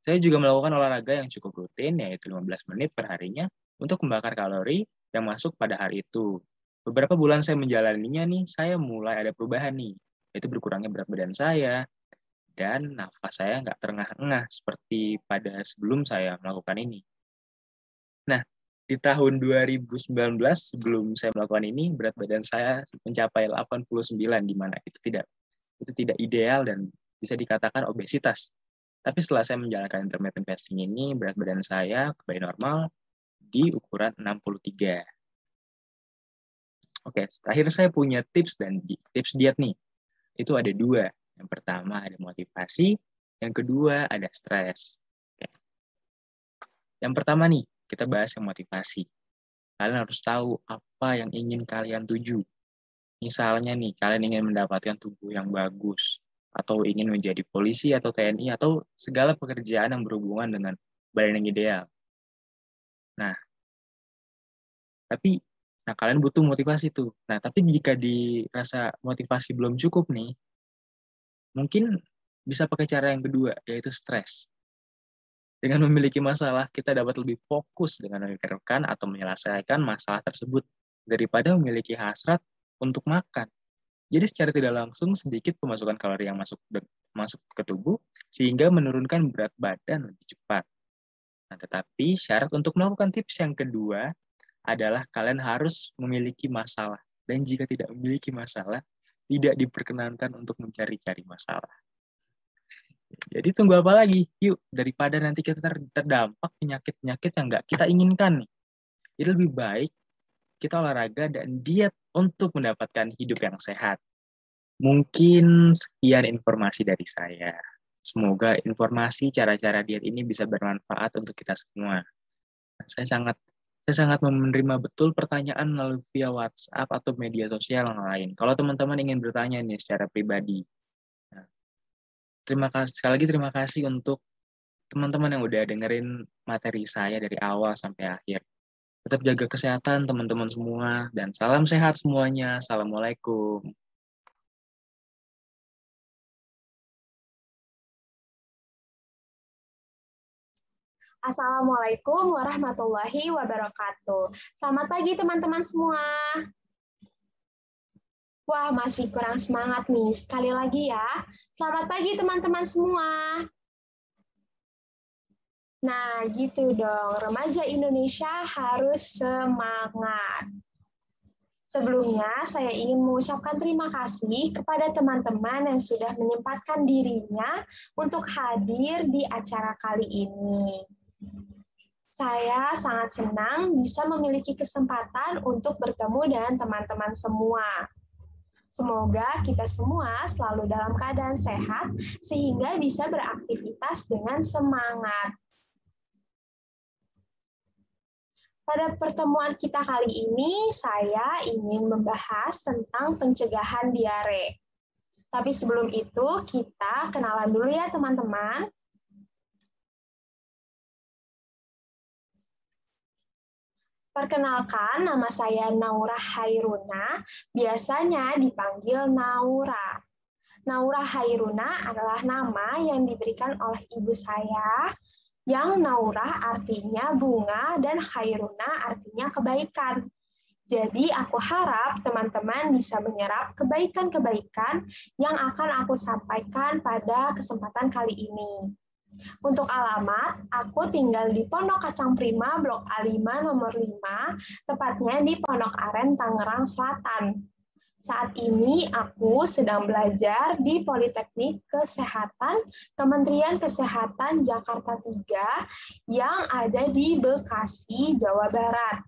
Saya juga melakukan olahraga yang cukup rutin, yaitu 15 menit per harinya untuk membakar kalori yang masuk pada hari itu. Beberapa bulan saya menjalaninya nih, saya mulai ada perubahan nih, yaitu berkurangnya berat badan saya, dan nafas saya nggak terengah-engah seperti pada sebelum saya melakukan ini. Nah, di tahun 2019 sebelum saya melakukan ini, berat badan saya mencapai 89, di mana itu tidak ideal dan bisa dikatakan obesitas. Tapi setelah saya menjalankan intermittent fasting ini, berat badan saya kembali normal di ukuran 63. Oke, terakhir saya punya tips diet nih. Itu ada 2. Yang pertama ada motivasi, yang kedua ada stres. Oke. Yang pertama nih, kita bahas yang motivasi. Kalian harus tahu apa yang ingin kalian tuju. Misalnya nih, kalian ingin mendapatkan tubuh yang bagus, atau ingin menjadi polisi atau TNI, atau segala pekerjaan yang berhubungan dengan badan yang ideal. Nah, kalian butuh motivasi tuh. Nah, tapi jika dirasa motivasi belum cukup nih, mungkin bisa pakai cara yang kedua, yaitu stres. Dengan memiliki masalah, kita dapat lebih fokus dengan memikirkan atau menyelesaikan masalah tersebut daripada memiliki hasrat untuk makan. Jadi secara tidak langsung sedikit pemasukan kalori yang masuk ke tubuh sehingga menurunkan berat badan lebih cepat. Nah, tetapi syarat untuk melakukan tips yang kedua adalah kalian harus memiliki masalah. Dan jika tidak memiliki masalah, tidak diperkenankan untuk mencari-cari masalah. Jadi tunggu apa lagi? Yuk, daripada nanti kita terdampak penyakit-penyakit yang nggak kita inginkan nih. Jadi lebih baik kita olahraga dan diet untuk mendapatkan hidup yang sehat. Mungkin sekian informasi dari saya. Semoga informasi cara-cara diet ini bisa bermanfaat untuk kita semua. Saya sangat menerima betul pertanyaan melalui via WhatsApp atau media sosial yang lain. Kalau teman-teman ingin bertanya nih secara pribadi. Sekali lagi terima kasih untuk teman-teman yang udah dengerin materi saya dari awal sampai akhir. Tetap jaga kesehatan teman-teman semua, dan salam sehat semuanya. Assalamualaikum. Assalamualaikum warahmatullahi wabarakatuh. Selamat pagi teman-teman semua. Wah, masih kurang semangat nih. Sekali lagi ya. Selamat pagi teman-teman semua. Nah, gitu dong. Remaja Indonesia harus semangat. Sebelumnya, saya ingin mengucapkan terima kasih kepada teman-teman yang sudah menyempatkan dirinya untuk hadir di acara kali ini. Saya sangat senang bisa memiliki kesempatan untuk bertemu dengan teman-teman semua. Semoga kita semua selalu dalam keadaan sehat sehingga bisa beraktivitas dengan semangat. Pada pertemuan kita kali ini, saya ingin membahas tentang pencegahan diare. Tapi sebelum itu, kita kenalan dulu ya teman-teman. Perkenalkan, nama saya Naura Hairuna, biasanya dipanggil Naura. Naura Hairuna adalah nama yang diberikan oleh ibu saya, yang Naura artinya bunga dan Hairuna artinya kebaikan. Jadi aku harap teman-teman bisa menyerap kebaikan-kebaikan yang akan aku sampaikan pada kesempatan kali ini. Untuk alamat, aku tinggal di Pondok Kacang Prima, Blok A5, nomor 5, tepatnya di Pondok Aren, Tangerang Selatan. Saat ini aku sedang belajar di Politeknik Kesehatan Kementerian Kesehatan Jakarta 3 yang ada di Bekasi, Jawa Barat.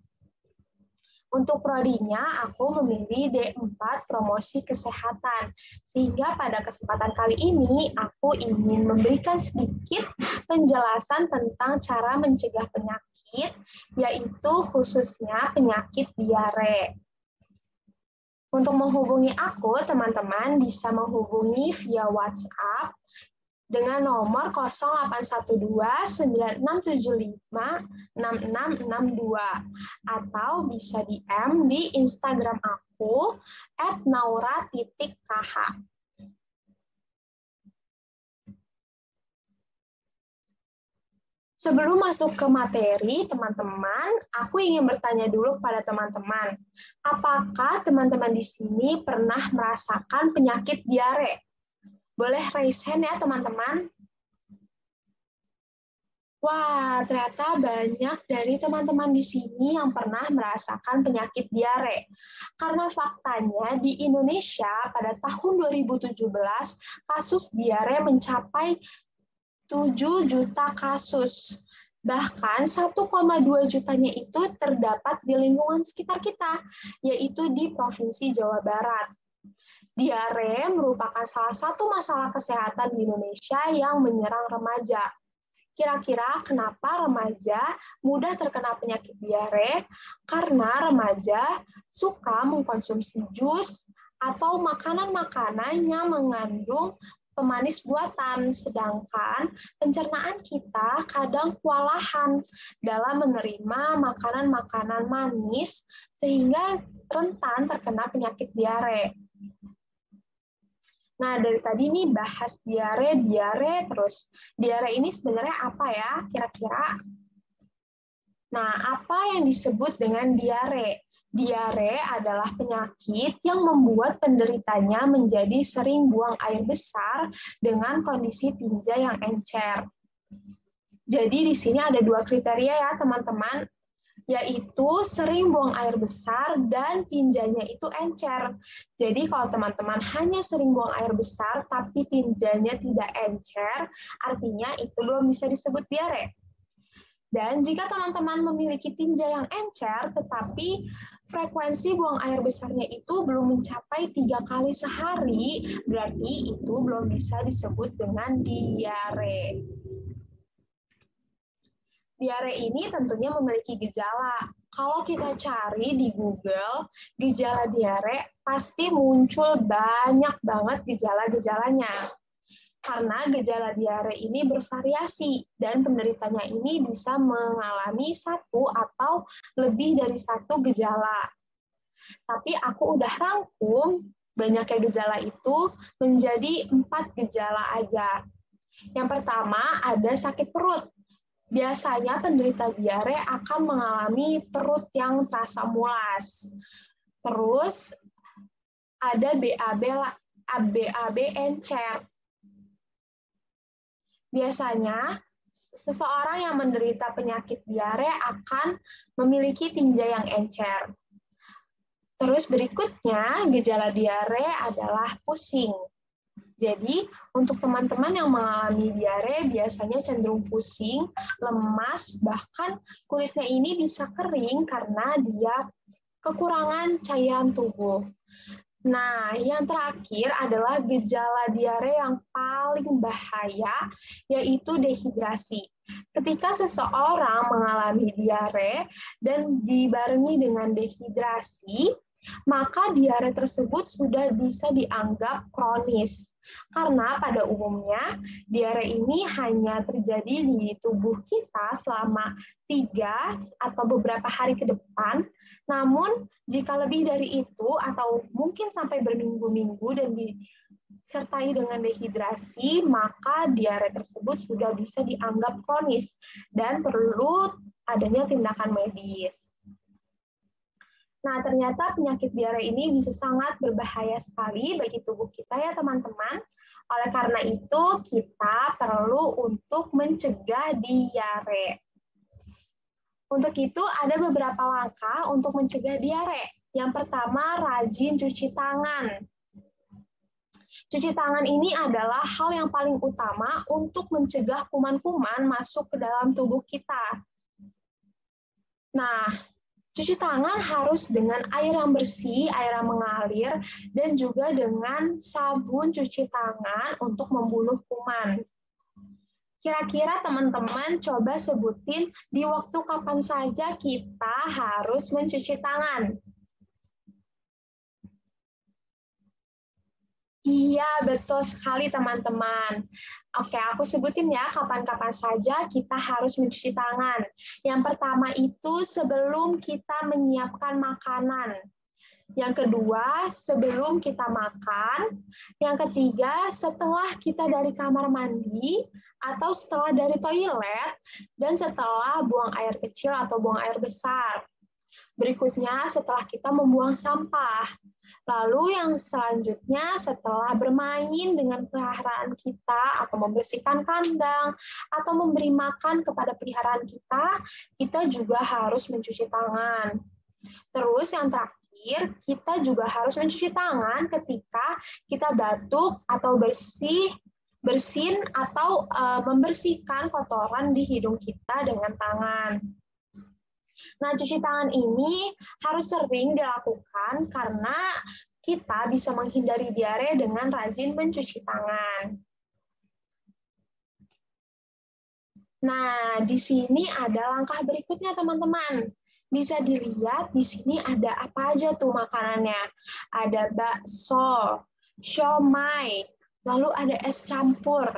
Untuk prodinya, aku memilih D4 Promosi Kesehatan. Sehingga pada kesempatan kali ini, aku ingin memberikan sedikit penjelasan tentang cara mencegah penyakit, yaitu khususnya penyakit diare. Untuk menghubungi aku, teman-teman bisa menghubungi via WhatsApp dengan nomor 0812-9675-6662 atau bisa DM di Instagram aku @naura.kh. Sebelum masuk ke materi, teman-teman, aku ingin bertanya dulu kepada teman-teman, apakah teman-teman di sini pernah merasakan penyakit diare? Boleh raise hand ya, teman-teman. Wah, ternyata banyak dari teman-teman di sini yang pernah merasakan penyakit diare. Karena faktanya di Indonesia pada tahun 2017, kasus diare mencapai 7 juta kasus. Bahkan 1,2 jutanya itu terdapat di lingkungan sekitar kita, yaitu di Provinsi Jawa Barat. Diare merupakan salah satu masalah kesehatan di Indonesia yang menyerang remaja. Kira-kira kenapa remaja mudah terkena penyakit diare? Karena remaja suka mengkonsumsi jus atau makanan-makanan yang mengandung pemanis buatan, sedangkan pencernaan kita kadang kewalahan dalam menerima makanan-makanan manis sehingga rentan terkena penyakit diare. Nah, dari tadi nih bahas diare terus. Diare ini sebenarnya apa ya, kira-kira? Nah, apa yang disebut dengan diare? Diare adalah penyakit yang membuat penderitanya menjadi sering buang air besar dengan kondisi tinja yang encer. Jadi di sini ada 2 kriteria ya teman-teman, yaitu sering buang air besar dan tinjanya itu encer. Jadi kalau teman-teman hanya sering buang air besar tapi tinjanya tidak encer, artinya itu belum bisa disebut diare. Dan jika teman-teman memiliki tinja yang encer, tetapi frekuensi buang air besarnya itu belum mencapai 3 kali sehari, berarti itu belum bisa disebut dengan diare. Diare ini tentunya memiliki gejala. Kalau kita cari di Google, gejala diare pasti muncul banyak banget gejala-gejalanya. Karena gejala diare ini bervariasi dan penderitanya ini bisa mengalami 1 atau lebih dari 1 gejala. Tapi aku udah rangkum banyaknya gejala itu menjadi 4 gejala aja. Yang pertama ada sakit perut. Biasanya penderita diare akan mengalami perut yang terasa mulas. Terus ada BAB encer. Biasanya, seseorang yang menderita penyakit diare akan memiliki tinja yang encer. Terus berikutnya, gejala diare adalah pusing. Jadi, untuk teman-teman yang mengalami diare biasanya cenderung pusing, lemas, bahkan kulitnya ini bisa kering karena dia kekurangan cairan tubuh. Nah, yang terakhir adalah gejala diare yang paling bahaya, yaitu dehidrasi. Ketika seseorang mengalami diare dan dibarengi dengan dehidrasi, maka diare tersebut sudah bisa dianggap kronis. Karena pada umumnya, diare ini hanya terjadi di tubuh kita selama 3 atau beberapa hari ke depan. Namun, jika lebih dari itu atau mungkin sampai berminggu-minggu dan disertai dengan dehidrasi, maka diare tersebut sudah bisa dianggap kronis dan perlu adanya tindakan medis. Nah, ternyata penyakit diare ini bisa sangat berbahaya sekali bagi tubuh kita ya teman-teman. Oleh karena itu, kita perlu untuk mencegah diare. Untuk itu, ada beberapa langkah untuk mencegah diare. Yang pertama, rajin cuci tangan. Cuci tangan ini adalah hal yang paling utama untuk mencegah kuman-kuman masuk ke dalam tubuh kita. Nah, cuci tangan harus dengan air yang bersih, air yang mengalir, dan juga dengan sabun cuci tangan untuk membunuh kuman. Kira-kira teman-teman coba sebutin di waktu kapan saja kita harus mencuci tangan. Iya, betul sekali teman-teman. Oke, aku sebutin ya kapan-kapan saja kita harus mencuci tangan. Yang pertama itu sebelum kita menyiapkan makanan. Yang kedua, sebelum kita makan. Yang ketiga, setelah kita dari kamar mandi atau setelah dari toilet dan setelah buang air kecil atau buang air besar. Berikutnya, setelah kita membuang sampah. Lalu yang selanjutnya setelah bermain dengan peliharaan kita atau membersihkan kandang atau memberi makan kepada peliharaan kita juga harus mencuci tangan. Terus yang terakhir, kita juga harus mencuci tangan ketika kita batuk atau bersin atau membersihkan kotoran di hidung kita dengan tangan. Nah, cuci tangan ini harus sering dilakukan karena kita bisa menghindari diare dengan rajin mencuci tangan. Nah, di sini ada langkah berikutnya, teman-teman. Bisa dilihat di sini ada apa aja tuh makanannya. Ada bakso, siomay, lalu ada es campur.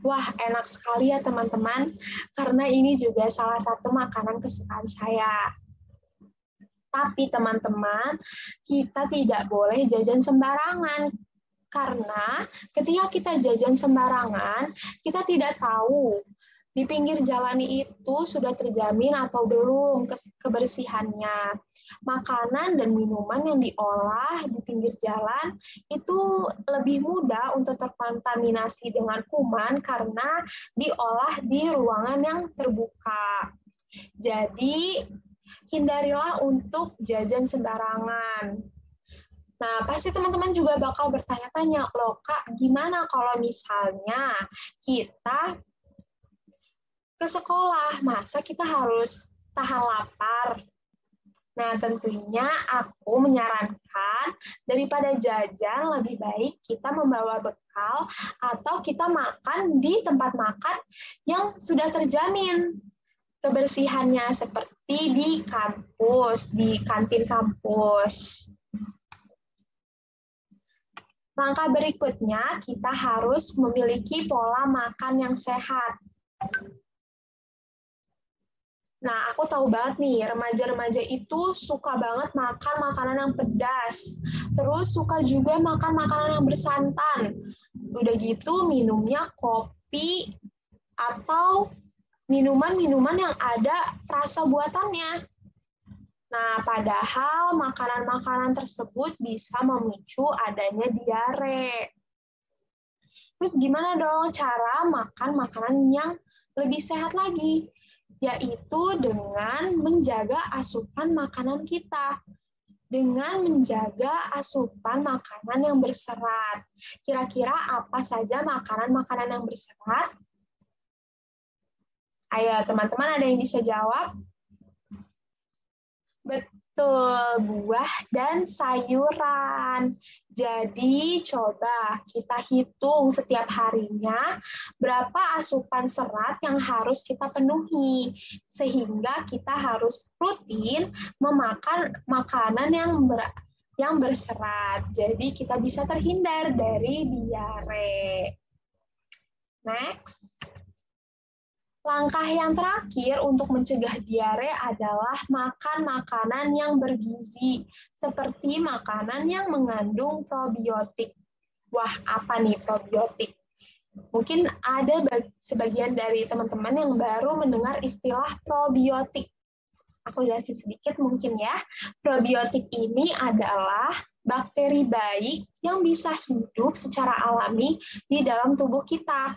Wah, enak sekali ya teman-teman, karena ini juga salah satu makanan kesukaan saya. Tapi teman-teman, kita tidak boleh jajan sembarangan. Karena ketika kita jajan sembarangan, kita tidak tahu di pinggir jalan itu sudah terjamin atau belum kebersihannya. Makanan dan minuman yang diolah di pinggir jalan itu lebih mudah untuk terkontaminasi dengan kuman karena diolah di ruangan yang terbuka. Jadi, hindarilah untuk jajan sembarangan. Nah, pasti teman-teman juga bakal bertanya-tanya, loh Kak, gimana kalau misalnya kita ke sekolah, masa kita harus tahan lapar? Nah, tentunya aku menyarankan daripada jajan, lebih baik kita membawa bekal atau kita makan di tempat makan yang sudah terjamin kebersihannya, seperti di kampus, di kantin kampus. Langkah berikutnya, kita harus memiliki pola makan yang sehat. Nah, aku tahu banget nih, remaja-remaja itu suka banget makan makanan yang pedas. Terus suka juga makan makanan yang bersantan. Udah gitu, minumnya kopi atau minuman-minuman yang ada rasa buatannya. Nah, padahal makanan-makanan tersebut bisa memicu adanya diare. Terus gimana dong cara makan makanan yang lebih sehat lagi? Yaitu dengan menjaga asupan makanan kita. Dengan menjaga asupan makanan yang berserat. Kira-kira apa saja makanan-makanan yang berserat? Ayo, teman-teman ada yang bisa jawab? Betul, buah dan sayuran. Jadi, coba kita hitung setiap harinya berapa asupan serat yang harus kita penuhi, sehingga kita harus rutin memakan makanan yang berserat. Jadi, kita bisa terhindar dari diare. Next. Langkah yang terakhir untuk mencegah diare adalah makan makanan yang bergizi, seperti makanan yang mengandung probiotik. Wah, apa nih probiotik? Mungkin ada sebagian dari teman-teman yang baru mendengar istilah probiotik. Aku jelasin sedikit mungkin ya. Probiotik ini adalah bakteri baik yang bisa hidup secara alami di dalam tubuh kita.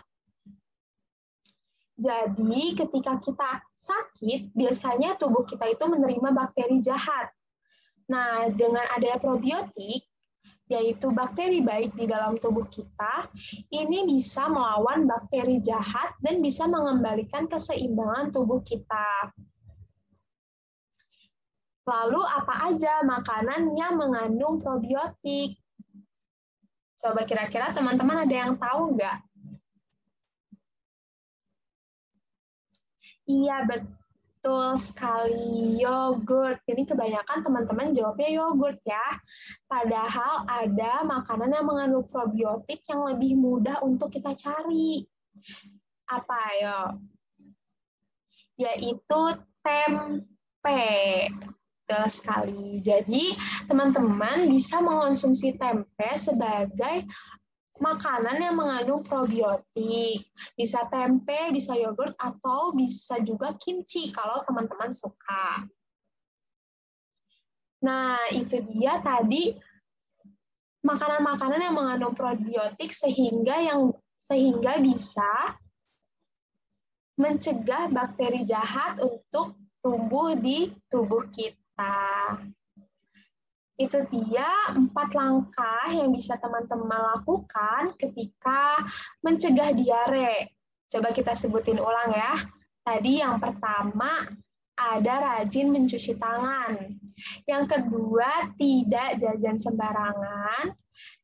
Jadi, ketika kita sakit, biasanya tubuh kita itu menerima bakteri jahat. Nah, dengan adanya probiotik, yaitu bakteri baik di dalam tubuh kita, ini bisa melawan bakteri jahat dan bisa mengembalikan keseimbangan tubuh kita. Lalu, apa aja makanan yang mengandung probiotik? Coba kira-kira teman-teman ada yang tahu nggak? Iya, betul sekali, yogurt. Ini kebanyakan teman-teman jawabnya yogurt ya. Padahal ada makanan yang mengandung probiotik yang lebih mudah untuk kita cari. Apa ayo? Yaitu tempe. Betul sekali. Jadi, teman-teman bisa mengonsumsi tempe sebagai makanan yang mengandung probiotik. Bisa tempe, bisa yogurt, atau bisa juga kimchi kalau teman-teman suka. Nah, itu dia tadi makanan-makanan yang mengandung probiotik sehingga bisa mencegah bakteri jahat untuk tumbuh di tubuh kita. Itu dia 4 langkah yang bisa teman-teman lakukan ketika mencegah diare. Coba kita sebutin ulang ya. Tadi yang pertama, ada rajin mencuci tangan. Yang kedua, tidak jajan sembarangan.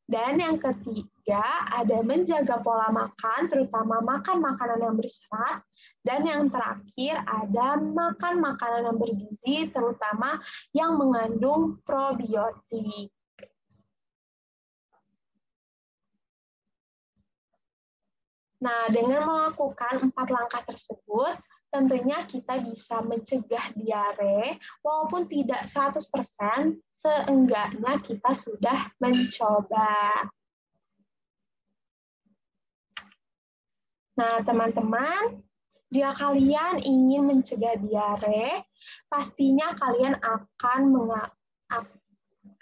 Dan yang ketiga, ada menjaga pola makan, terutama makan makanan yang berserat. Dan yang terakhir, ada makan makanan yang bergizi, terutama yang mengandung probiotik. Nah, dengan melakukan 4 langkah tersebut, tentunya kita bisa mencegah diare, walaupun tidak 100%, seenggaknya kita sudah mencoba. Nah, teman-teman, Jika kalian ingin mencegah diare, pastinya kalian akan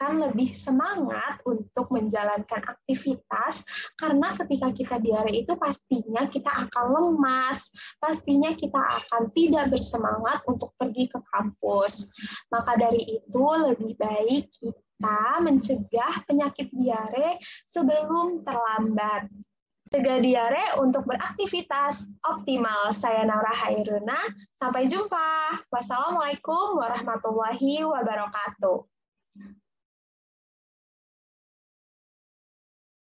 lebih semangat untuk menjalankan aktivitas, karena ketika kita diare itu pastinya kita akan lemas, pastinya kita akan tidak bersemangat untuk pergi ke kampus. Maka dari itu lebih baik kita mencegah penyakit diare sebelum terlambat. Cegah diare untuk beraktivitas optimal. Saya Naura Hairuna. Sampai jumpa. Wassalamualaikum warahmatullahi wabarakatuh.